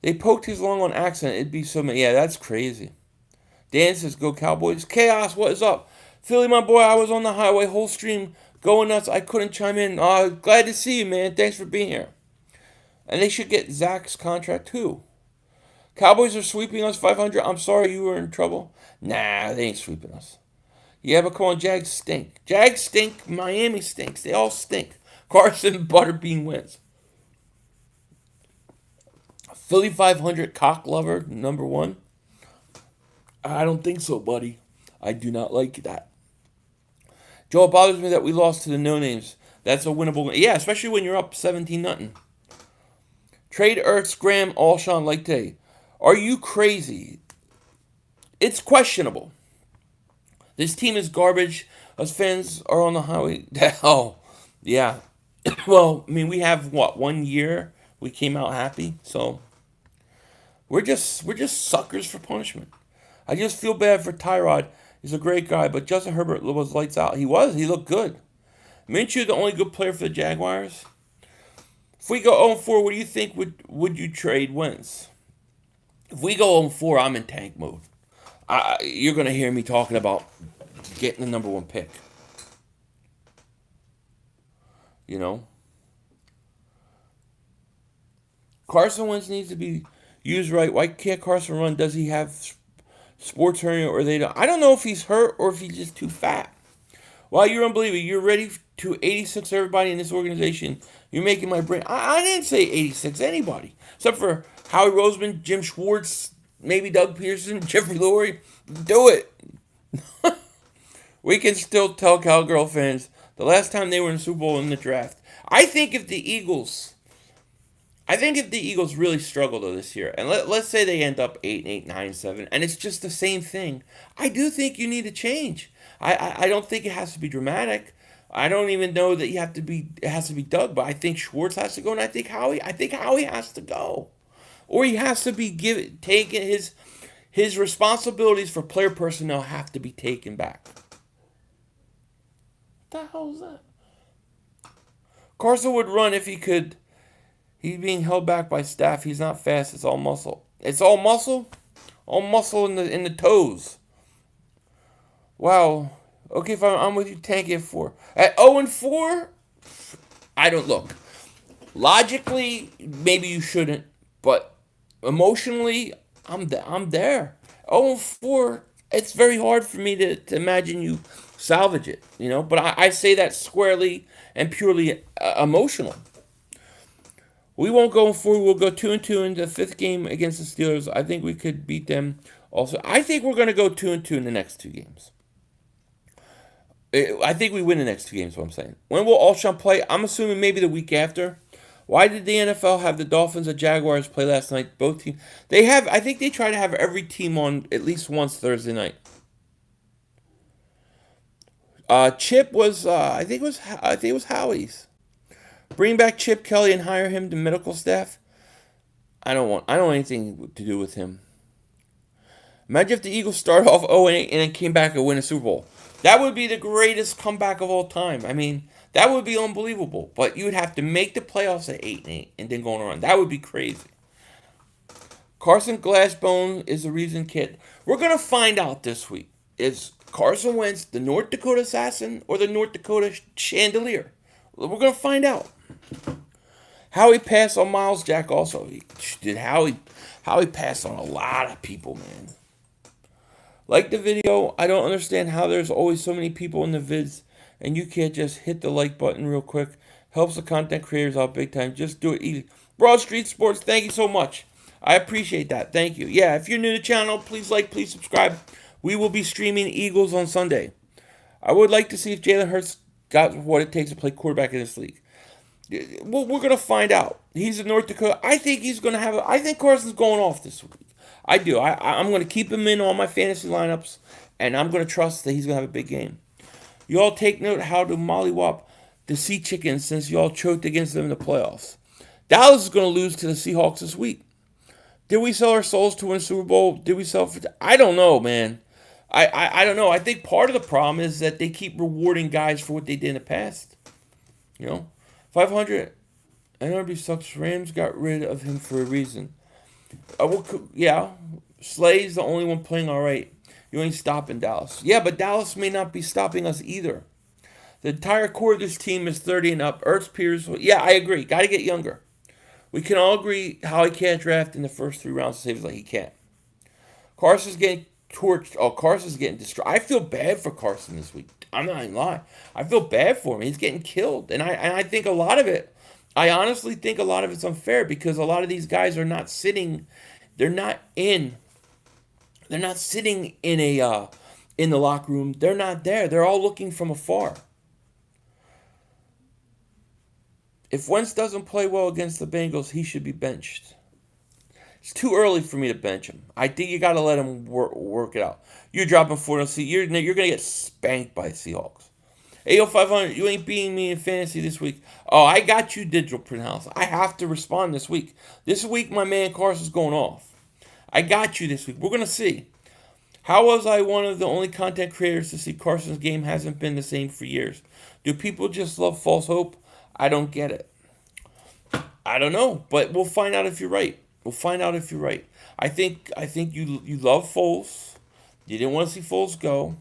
They poked his lung on accident. It'd be so many. Yeah, that's crazy. Dan says, go Cowboys. Chaos, what is up? Philly, my boy, I was on the highway, whole stream, going nuts. I couldn't chime in. Glad to see you, man. Thanks for being here. And they should get Zach's contract too. Cowboys are sweeping us 500. I'm sorry you were in trouble. Nah, they ain't sweeping us. Yeah, but come on, Jags stink. Jags stink. Miami stinks. They all stink. Carson Butterbean wins. Philly 500 cock lover, number 1. I don't think so, buddy. I do not like that. Joe, it bothers me that we lost to the no-names. That's a winnable game. Yeah, especially when you're up 17-0. Trade Ertz, Graham, Alshon like today. Are you crazy? It's questionable. This team is garbage. Us fans are on the highway. Oh, yeah. Well, I mean, we have, 1 year? We came out happy. So, we're just suckers for punishment. I just feel bad for Tyrod. He's a great guy, but Justin Herbert was lights out. He looked good. Minshew, the only good player for the Jaguars. If we go 0-4, what do you think would you trade Wentz? If we go 0-4, I'm in tank mode. You're going to hear me talking about getting the number 1 pick. You know? Carson Wentz needs to be used right. Why can't Carson run? Does he have sports hernia or they don't? I don't know if he's hurt or if he's just too fat. Wow, you're unbelievable. You're ready to 86 everybody in this organization. You're making my brain. I didn't say 86 anybody. Except for Howie Roseman, Jim Schwartz, maybe Doug Pearson, Jeffrey Lurie. Do it. We can still tell Cowgirl fans the last time they were in the Super Bowl in the draft. I think if the Eagles really struggle though this year, and let's say they end up 8-8, 9-7, and it's just the same thing, I do think you need to change. I don't think it has to be dramatic. I don't even know that it has to be Doug, but I think Schwartz has to go, and I think Howie has to go, or he has to be taken his responsibilities for player personnel have to be taken back. What the hell is that? Carson would run if he could. He's being held back by staff. He's not fast. It's all muscle. It's all muscle? All muscle in the toes. Wow. Okay, fine. I'm with you. Tank it 4. At 0-4, I don't look. Logically, maybe you shouldn't. But emotionally, I'm there. 0-4, It's very hard for me to imagine you salvage it, you know. But I say that squarely and purely emotional. We won't go forward. We'll go 2-2 in the fifth game against the Steelers. I think we could beat them. Also, I think we're going to go 2-2 in the next two games. I think we win the next two games. What I'm saying. When will Alshon play? I'm assuming maybe the week after. Why did the NFL have the Dolphins and Jaguars play last night? Both teams. They have. I think they try to have every team on at least once Thursday night. Chip was. I think it was Howie's. Bring back Chip Kelly and hire him to medical staff. I don't want anything to do with him. Imagine if the Eagles started off 0-8 and then came back and win a Super Bowl. That would be the greatest comeback of all time. I mean, that would be unbelievable. But you would have to make the playoffs at 8-8 and then going around. That would be crazy. Carson Glassbone is the reason kid. We're gonna find out this week. Is Carson Wentz the North Dakota assassin or the North Dakota chandelier? We're gonna find out. Howie passed on Miles Jack also. Howie passed on a lot of people, man. Like the video, I don't understand how there's always so many people in the vids and you can't just hit the like button real quick. Helps the content creators out big time. Just do it easy. Broad Street Sports, thank you so much. I appreciate that. Thank you. Yeah, if you're new to the channel, please like, please subscribe. We will be streaming Eagles on Sunday. I would like to see if Jalen Hurts got what it takes to play quarterback in this league. Well, we're going to find out. He's in North Dakota. I think he's going to have I think Carson's going off this week. I do. I'm going to keep him in all my fantasy lineups, and I'm going to trust that he's going to have a big game. You all take note how to mollywop the Sea Chickens since you all choked against them in the playoffs. Dallas is going to lose to the Seahawks this week. Did we sell our souls to win a Super Bowl? Did we sell for... I don't know, man. I don't know. I think part of the problem is that they keep rewarding guys for what they did in the past. You know? 500. NRB sucks. Rams got rid of him for a reason. Yeah. Slay's the only one playing all right. You ain't stopping Dallas. Yeah, but Dallas may not be stopping us either. The entire core of this team is 30 and up. Ertz, Pierce. Yeah, I agree. Got to get younger. We can all agree how he can't draft in the first 3 rounds to save his life. He can't. Carson's getting torched. Oh, Carson's getting destroyed. I feel bad for Carson this week. I'm not even lying. I feel bad for him. He's getting killed. And I think a lot of it, I honestly think a lot of it's unfair because a lot of these guys are not sitting, they're not sitting in in the locker room. They're not there. They're all looking from afar. If Wentz doesn't play well against the Bengals, he should be benched. It's too early for me to bench him. I think you got to let him work it out. You're dropping 4 to see. You're going to get spanked by the Seahawks. AO 500, you ain't beating me in fantasy this week. Oh, I got you, Digital Print House. I have to respond this week. This week, my man Carson's going off. I got you this week. We're going to see. How was I one of the only content creators to see Carson's game hasn't been the same for years? Do people just love false hope? I don't get it. I don't know, but we'll find out if you're right. We'll find out if you're right. I think you love Foles. You didn't want to see Foles go.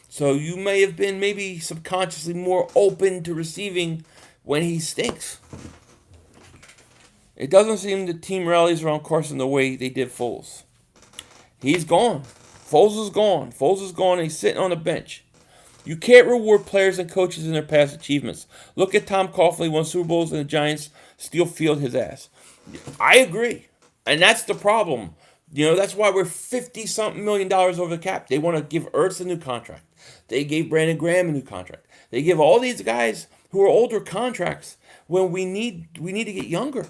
So you may have been maybe subconsciously more open to receiving when he stinks. It doesn't seem the team rallies around Carson the way they did Foles. He's gone. Foles is gone. Foles is gone and he's sitting on the bench. You can't reward players and coaches in their past achievements. Look at Tom Coughlin, won Super Bowls and the Giants still field his ass. I agree. And that's the problem. You know, that's why we're $50-something million over the cap. They want to give Ertz a new contract. They gave Brandon Graham a new contract. They give all these guys who are older contracts when we need to get younger.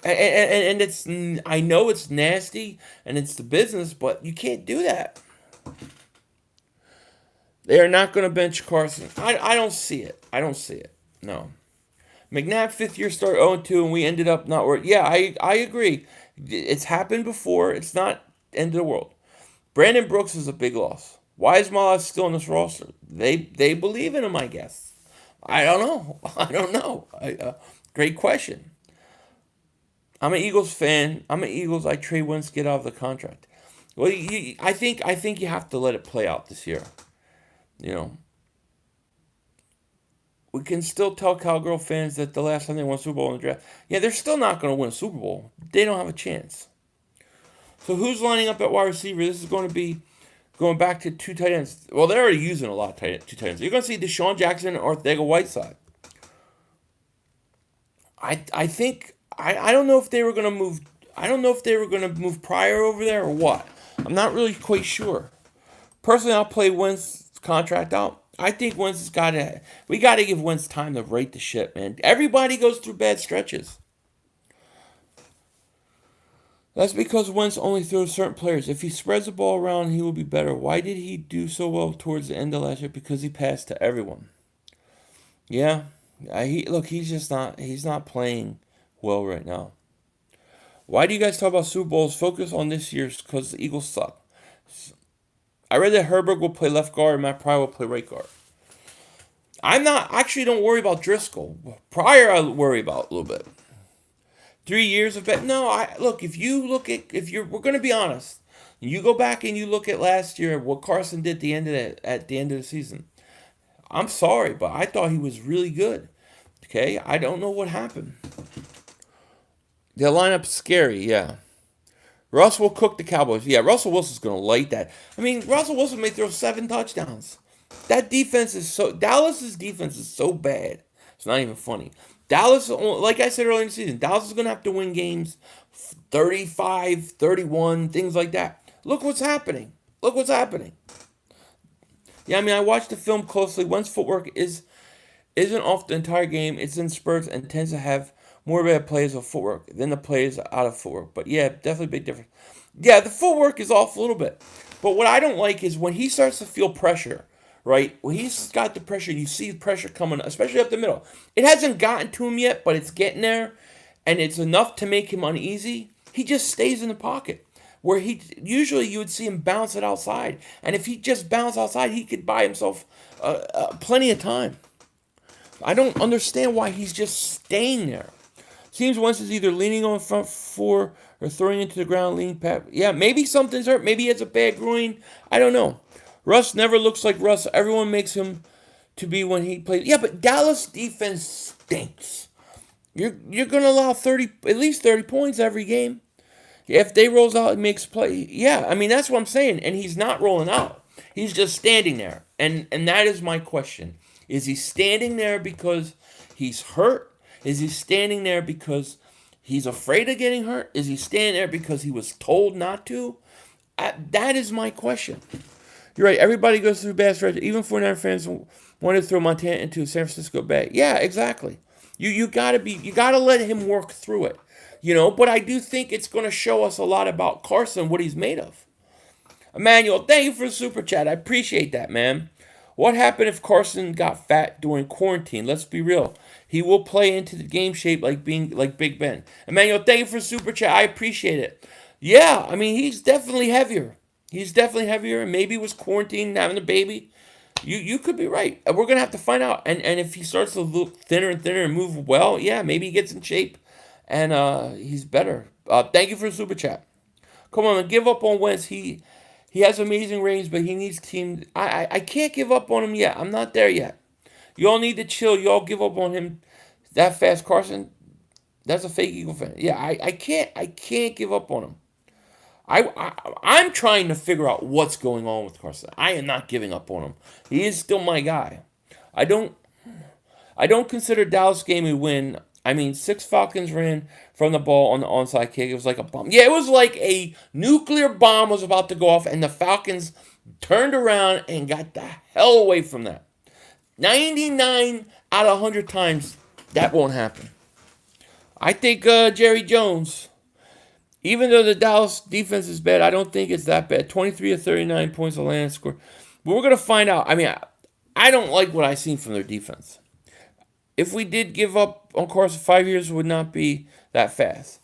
And it's, I know it's nasty and it's the business, but you can't do that. They are not going to bench Carson. I don't see it. I don't see it. No. McNabb, 5th year start 0-2, and we ended up not worried. Yeah, I agree. It's happened before. It's not end of the world. Brandon Brooks is a big loss. Why is Malas still on this roster? They believe in him, I guess. I don't know. I don't know. Great question. I'm an Eagles fan. I'm an Eagles. I trade Wentz, get out of the contract. Well, I think you have to let it play out this year. You know. We can still tell Cowgirl fans that the last time they won a Super Bowl in the draft, yeah, they're still not going to win a Super Bowl. They don't have a chance. So who's lining up at wide receiver? This is going to be Going back to two tight ends. Well, they're already using a lot of two tight ends. You're going to see Deshaun Jackson or Ortega-Whiteside. I think I don't know if they were going to move. I don't know if they were going to move Pryor over there or what. I'm not really quite sure. Personally, I'll play Wentz's contract out. I think Wentz has got to. We got to give Wentz time to right the ship, man. Everybody goes through bad stretches. That's because Wentz only throws certain players. If he spreads the ball around, he will be better. Why did he do so well towards the end of last year? Because he passed to everyone. Yeah, he's just not. He's not playing well right now. Why do you guys talk about Super Bowls? Focus on this year's because the Eagles suck. I read that Herbert will play left guard and Matt Pryor will play right guard. I'm not. Actually, don't worry about Driscoll. Pryor, I worry about a little bit. 3 years of bet. No, look. If we're going to be honest. You go back and you look at last year, what Carson did at the end of the season. I'm sorry, but I thought he was really good. Okay, I don't know what happened. The lineup's scary, yeah. Russ will cook the Cowboys. Yeah, Russell Wilson's going to light that. I mean, Russell Wilson may throw 7 touchdowns. That defense is Dallas's defense is so bad. It's not even funny. Dallas, like I said earlier in the season, Dallas is going to have to win games 35, 31, things like that. Look what's happening. Yeah, I mean, I watched the film closely. Wentz footwork isn't off the entire game. It's in spurts and tends to have more bad plays of footwork than the plays out of footwork. But yeah, definitely big difference. Yeah, the footwork is off a little bit. But what I don't like is when he starts to feel pressure, right? When he's got the pressure, you see the pressure coming, especially up the middle. It hasn't gotten to him yet, but it's getting there. And it's enough to make him uneasy. He just stays in the pocket. Where usually you would see him bounce it outside. And if he just bounced outside, he could buy himself plenty of time. I don't understand why he's just staying there. Seems Wentz is either leaning on front four or throwing into the ground, leaning past. Yeah, maybe something's hurt. Maybe he has a bad groin. I don't know. Russ never looks like Russ. Everyone makes him to be when he plays. Yeah, but Dallas defense stinks. You're gonna allow at least 30 points every game. If they rolls out and makes play, yeah, I mean that's what I'm saying. And he's not rolling out. He's just standing there. And that is my question. Is he standing there because he's hurt? Is he standing there because he's afraid of getting hurt? Is he standing there because he was told not to? That is my question. You're right. Everybody goes through bad stretch. Even 49 fans wanted to throw Montana into San Francisco Bay. Yeah, exactly. You gotta let him work through it. But I do think it's going to show us a lot about Carson, what he's made of. Emmanuel, thank you for the super chat. I appreciate that, man. What happened if Carson got fat during quarantine? Let's be real. He will play into the game shape like Big Ben. Emmanuel, thank you for the super chat. I appreciate it. Yeah, I mean, he's definitely heavier. And maybe it was quarantine, having a baby. You could be right. We're going to have to find out. And if he starts to look thinner and thinner and move well, yeah, maybe he gets in shape. And he's better. Thank you for the super chat. Come on, give up on Wentz. He has amazing range, but he needs team. I can't give up on him yet. I'm not there yet. Y'all need to chill. Y'all give up on him that fast, Carson. That's a fake Eagle fan. Yeah, I can't give up on him. I'm trying to figure out what's going on with Carson. I am not giving up on him. He is still my guy. I don't consider Dallas game a win. I mean, 6 Falcons ran from the ball on the onside kick. It was like a bomb. Yeah, it was like a nuclear bomb was about to go off, and the Falcons turned around and got the hell away from that. 99 out of 100 times, that won't happen. I think Jerry Jones, even though the Dallas defense is bad, I don't think it's that bad. 23 of 39 points of land score. But we're going to find out. I mean, I don't like what I've seen from their defense. If we did give up on Carson, 5 years would not be that fast.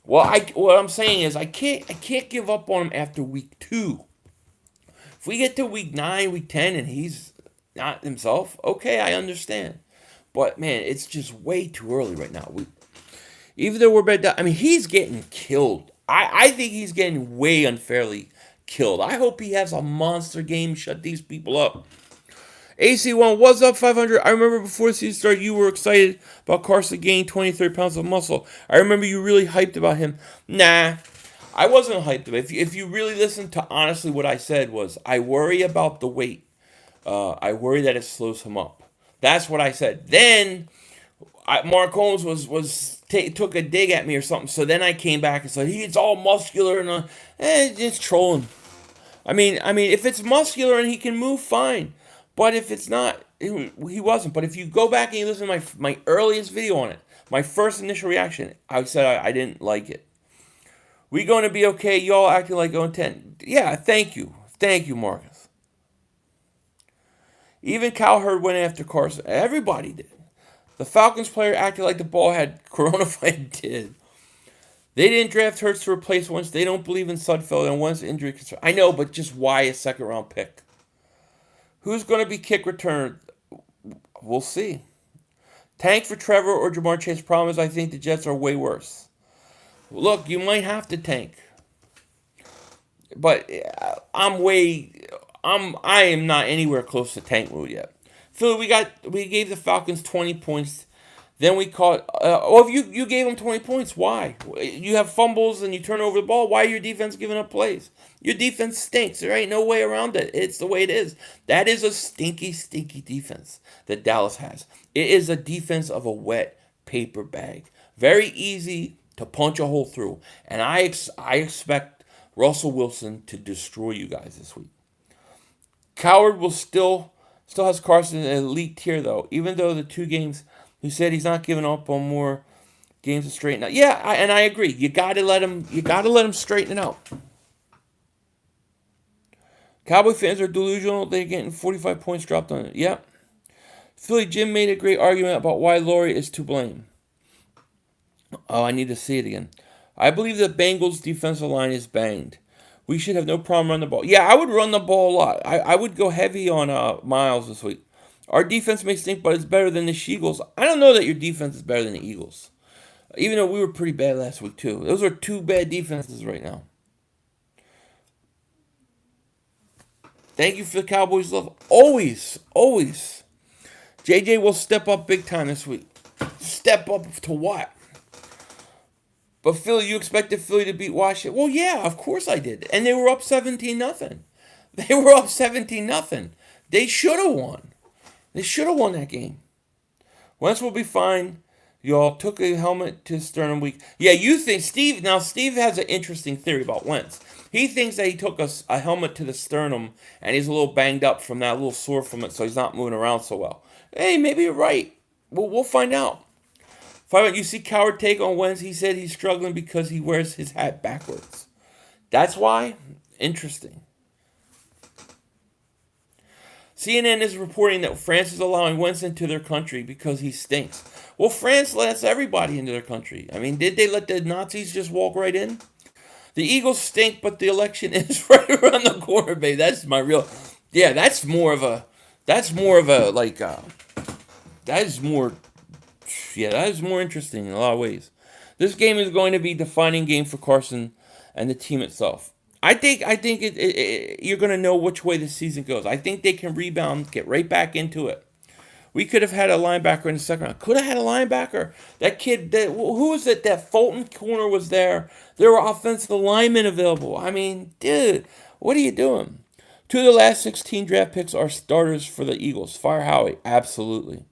Well, what I'm saying is I can't give up on him after week 2. If we get to week 9, week 10, and he's not himself, okay, I understand. But man, it's just way too early right now. Even though we're bad, I mean, he's getting killed. I think he's getting way unfairly killed. I hope he has a monster game, shut these people up. AC1, what's up, 500? I remember before the season started, you were excited about Carson gaining 20, 30 pounds of muscle. I remember you really hyped about him. Nah, I wasn't hyped about it. If you really listen to honestly what I said was, I worry about the weight. I worry that it slows him up. That's what I said. Then Mark Holmes took a dig at me or something. So then I came back and said he's all muscular and just trolling. I mean, if it's muscular and he can move, fine. But if it's not, he wasn't. But if you go back and you listen to my earliest video on it, my first initial reaction, I said I didn't like it. We going to be okay? Y'all acting like 0-10. Yeah, thank you, Marcus. Even Cowherd went after Carson. Everybody did. The Falcons player acted like the ball had coronavirus. Did. They didn't draft Hurts to replace Wentz. They don't believe in Sudfeld and Wentz injury concern. I know, but just why a second round pick? Who's going to be kick return? We'll see. Tank for Trevor or Jamar Chase? Problem is, I think the Jets are way worse. Look, you might have to tank, but I am not anywhere close to tank mode yet. Philly, we gave the Falcons 20 points. Then we caught. If you gave them 20 points, why? You have fumbles and you turn over the ball. Why are your defense giving up plays? Your defense stinks. There ain't no way around it. It's the way it is. That is a stinky, stinky defense that Dallas has. It is a defense of a wet paper bag. Very easy to punch a hole through. And I expect Russell Wilson to destroy you guys this week. Coward will still has Carson in an elite tier, though. Even though the 2 games, he said he's not giving up on more games to straighten out. Yeah, I agree. You gotta let him straighten it out. Cowboy fans are delusional. They're getting 45 points dropped on it. Yeah. Philly Jim made a great argument about why Laurie is to blame. Oh, I need to see it again. I believe the Bengals' defensive line is banged. We should have no problem running the ball. Yeah, I would run the ball a lot. I would go heavy on Miles this week. Our defense may stink, but it's better than the Eagles. I don't know that your defense is better than the Eagles. Even though we were pretty bad last week, too. Those are 2 bad defenses right now. Thank you for the Cowboys' love. Always, always. JJ will step up big time this week. Step up to what? But Philly, you expected Philly to beat Washington? Well, yeah, of course I did. And they were up 17-0. They were up 17-0. They should have won. They should have won that game. Wentz will be fine. Y'all took a helmet to sternum weak. Yeah, you think Steve has an interesting theory about Wentz. He thinks that he took a helmet to the sternum and he's a little banged up from that, little sore from it, so he's not moving around so well. Hey, maybe you're right. We'll find out. You see Coward take on Wentz. He said he's struggling because he wears his hat backwards. That's why? Interesting. CNN is reporting that France is allowing Wentz into their country because he stinks. Well, France lets everybody into their country. I mean, did they let the Nazis just walk right in? The Eagles stink, but the election is right around the corner, baby. That's my real... Yeah, that is more interesting in a lot of ways. This game is going to be a defining game for Carson and the team itself. I think you're going to know which way the season goes. I think they can rebound, get right back into it. We could have had a linebacker in the second round. Could have had a linebacker. That kid, who was it? That Fulton corner was there. There were offensive linemen available. I mean, dude, what are you doing? 2 of the last 16 draft picks are starters for the Eagles. Fire Howie, absolutely.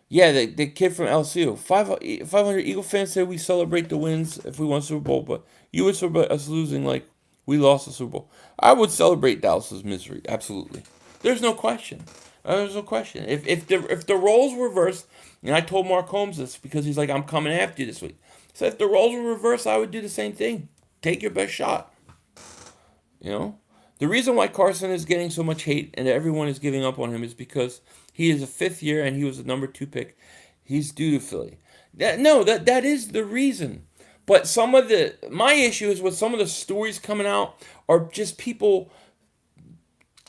Yeah, the kid from LSU. 500 Eagle fans say we celebrate the wins if we won Super Bowl, but you would celebrate us losing like we lost the Super Bowl. I would celebrate Dallas's misery, absolutely. There's no question. There's no question. If the roles were reversed, and I told Mark Holmes this because he's like, I'm coming after you this week. So if the roles were reversed, I would do the same thing. Take your best shot. You know? The reason why Carson is getting so much hate and everyone is giving up on him is because he is a 5th year and he was the number 2 pick. He's due to Philly. That is the reason. But my issue is with some of the stories coming out are just people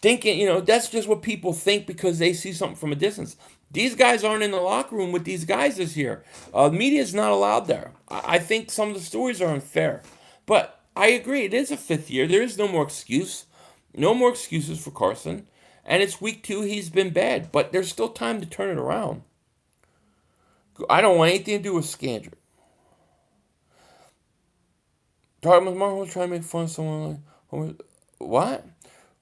thinking, that's just what people think because they see something from a distance. These guys aren't in the locker room with these guys this year. Media is not allowed there. I think some of the stories are unfair. But I agree, it is a 5th year. There is no more excuse. No more excuses for Carson. And it's week 2, he's been bad. But there's still time to turn it around. I don't want anything to do with Scandrick. Dartmouth Martin was trying to make fun of someone like what?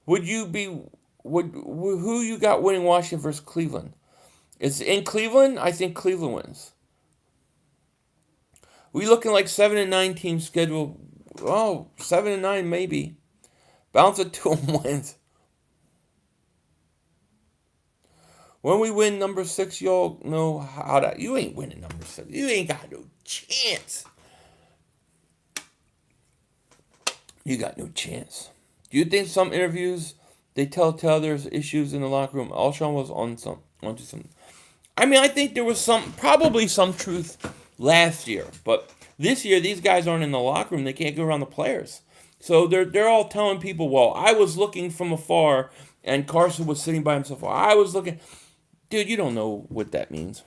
Would you be would who you got winning Washington versus Cleveland? It's in Cleveland. I think Cleveland wins. We looking like 7-9 team schedule. Oh, 7-9 maybe. Bounce it to them wins. When we win number 6, y'all know how to. You ain't winning number 6. You ain't got no chance. You got no chance. Do you think some interviews they tell there's issues in the locker room? Alshon was onto some. I mean, I think there was probably some truth last year, but this year these guys aren't in the locker room. They can't go around the players, so they're all telling people, "Well, I was looking from afar, and Carson was sitting by himself. I was looking." Dude, you don't know what that means.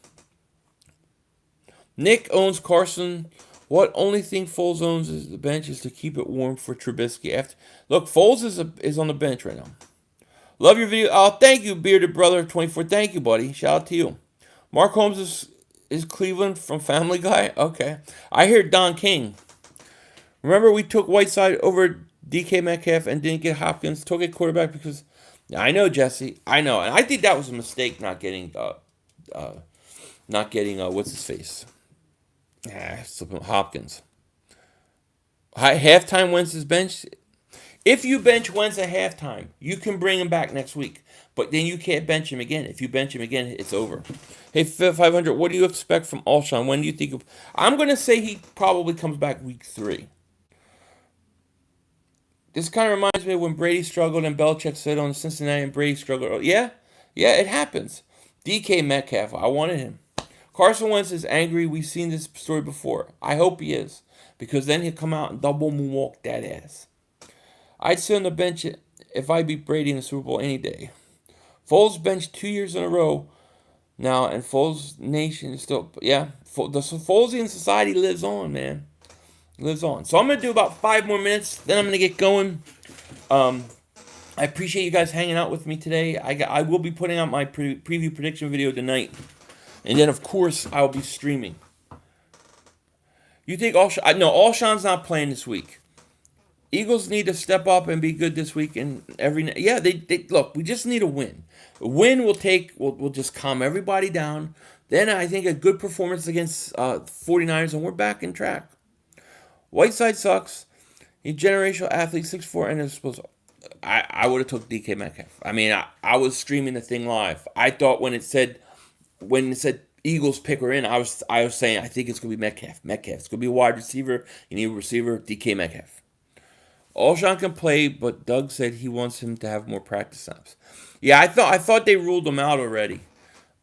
Nick owns Carson. What only thing Foles owns is the bench is to keep it warm for Trubisky. Look, Foles is on the bench right now. Love your video. Oh, thank you, Bearded Brother 24. Thank you, buddy. Shout out to you. Mark Holmes is Cleveland from Family Guy. Okay, I hear Don King. Remember we took Whiteside over DK Metcalf and didn't get Hopkins. Took a quarterback because I know, Jesse. I know, and I think that was a mistake not getting what's his face. Hopkins. Halftime Wentz is benched. If you bench Wentz at halftime, you can bring him back next week. But then you can't bench him again. If you bench him again, it's over. Hey, 500, what do you expect from Alshon? When do you think I'm going to say he probably comes back week 3. This kind of reminds me of when Brady struggled and Belichick said on Cincinnati and Brady struggled. Yeah, it happens. DK Metcalf, I wanted him. Carson Wentz is angry. We've seen this story before. I hope he is, because then he'll come out and double moonwalk that ass. I'd sit on the bench if I beat Brady in the Super Bowl any day. Foles benched 2 years in a row now, and Foles Nation is still, the Folesian society lives on, man. Lives on. So I'm going to do about 5 more minutes, then I'm going to get going. I appreciate you guys hanging out with me today. I will be putting out my preview prediction video tonight. And then, of course, I'll be streaming. You think Alshon? No, Alshon's not playing this week. Eagles need to step up and be good this week. And they look. We just need a win. A win will just calm everybody down. Then I think a good performance against 49ers, and we're back in track. Whiteside sucks. He's a generational athlete, 6'4", and is supposed. I would have took DK Metcalf. I mean, I was streaming the thing live. I thought when it said Eagles pick her in, I was saying I think it's gonna be Metcalf. It's gonna be a wide receiver. You need a receiver, DK Metcalf. Alshon can play, but Doug said he wants him to have more practice snaps. Yeah, I thought they ruled him out already.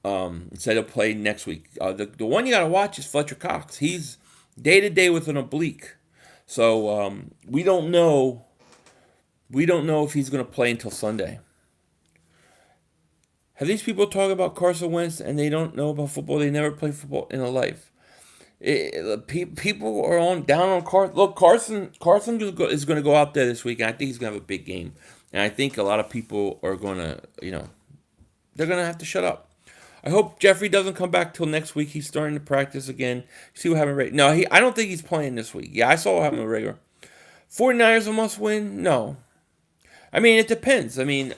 Said he'll play next week. The one you gotta watch is Fletcher Cox. He's day to day with an oblique, so we don't know. We don't know if he's gonna play until Sunday. Have these people talk about Carson Wentz and they don't know about football? They never played football in their life. People are down on Carson. Look, Carson is going to go out there this week, and I think he's going to have a big game. And I think a lot of people are going to, they're going to have to shut up. I hope Jeffrey doesn't come back till next week. He's starting to practice again. See what happened. Right? No, I don't think he's playing this week. Yeah, I saw what happened with Rager. 49ers a must win? No. I mean, it depends. I mean,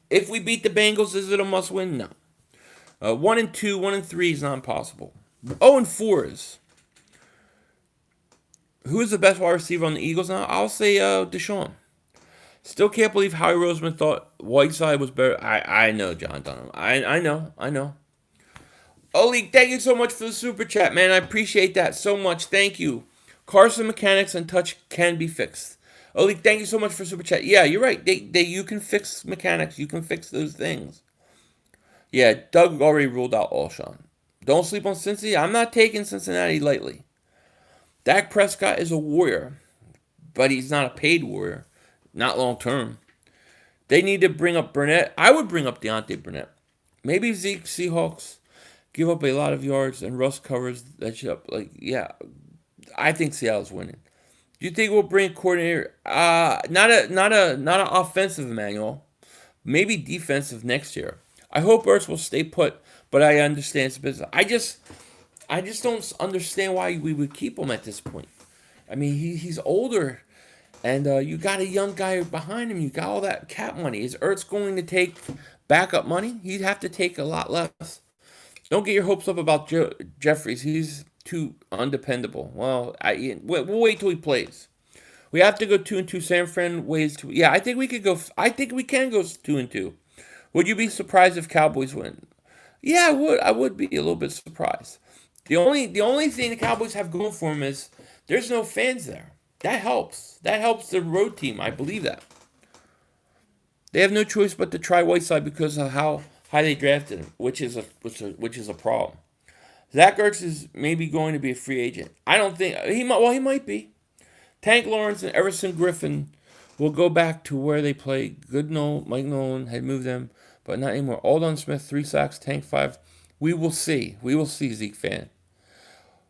if we beat the Bengals, is it a must win? No. 1-2, 1-3 is not impossible. 0-4 is. Who is the best wide receiver on the Eagles now? I'll say Deshaun. Still can't believe Howie Roseman thought Whiteside was better. I know, John Dunham. I know. Oli, thank you so much for the super chat, man. I appreciate that so much. Thank you. Carson mechanics and touch can be fixed. Oli, thank you so much for super chat. Yeah, you're right. You can fix mechanics. You can fix those things. Yeah, Doug already ruled out Alshon. Don't sleep on Cincy. I'm not taking Cincinnati lightly. Dak Prescott is a warrior, but he's not a paid warrior. Not long term. They need to bring up Burnett. I would bring up Deontay Burnett. Maybe Zeke Seahawks give up a lot of yards and Russ covers that shit up. I think Seattle's winning. Do you think we'll bring a coordinator? Not an offensive manual. Maybe defensive next year. I hope Ertz will stay put, but I understand it's business. I just don't understand why we would keep him at this point. I mean, he's older, and you got a young guy behind him. You got all that cap money. Is Ertz going to take backup money? He'd have to take a lot less. Don't get your hopes up about Jeffries. He's too undependable. Well, we'll wait till he plays. We have to go 2-2. San Fran ways to. Yeah, I think we could go. I think we can go 2-2. Would you be surprised if Cowboys win? Yeah, I would. I would be a little bit surprised. The only thing the Cowboys have going for them is there's no fans there. That helps. That helps the road team. I believe that. They have no choice but to try Whiteside because of how high they drafted him, which is a problem. Zach Ertz is maybe going to be a free agent. I don't think he might. Well, he might be. Tank Lawrence and Everson Griffin will go back to where they play. Mike Nolan had moved them, but not anymore. Aldon Smith, 3 sacks, Tank 5. We will see. We will see, Zeke fan.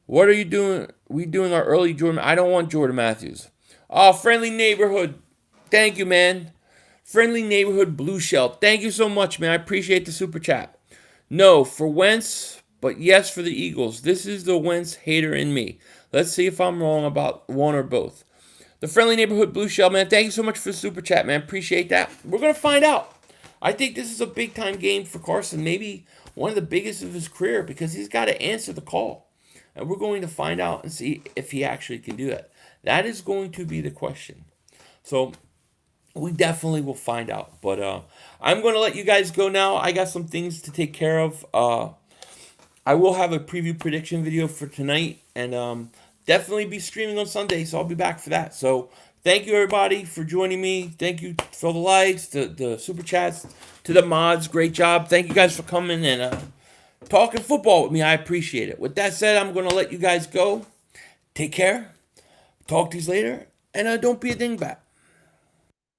What are you doing? We doing our early Jordan. I don't want Jordan Matthews. Oh, friendly neighborhood. Thank you, man. Friendly neighborhood blue shell. Thank you so much, man. I appreciate the super chat. No for Wentz, but yes for the Eagles. This is the Wentz hater in me. Let's see if I'm wrong about one or both. The friendly neighborhood blue shell, man. Thank you so much for the super chat, man. Appreciate that. We're going to find out. I think this is a big time game for Carson. Maybe one of the biggest of his career because he's got to answer the call. And we're going to find out and see if he actually can do that. That is going to be the question. So we definitely will find out. But I'm going to let you guys go now. I got some things to take care of. I will have a preview prediction video for tonight. And definitely be streaming on Sunday. So I'll be back for that. So thank you, everybody, for joining me. Thank you for the likes, the super chats, to the mods. Great job. Thank you guys for coming and talking football with me. I appreciate it. With that said, I'm going to let you guys go. Take care. Talk to you later. And don't be a dingbat.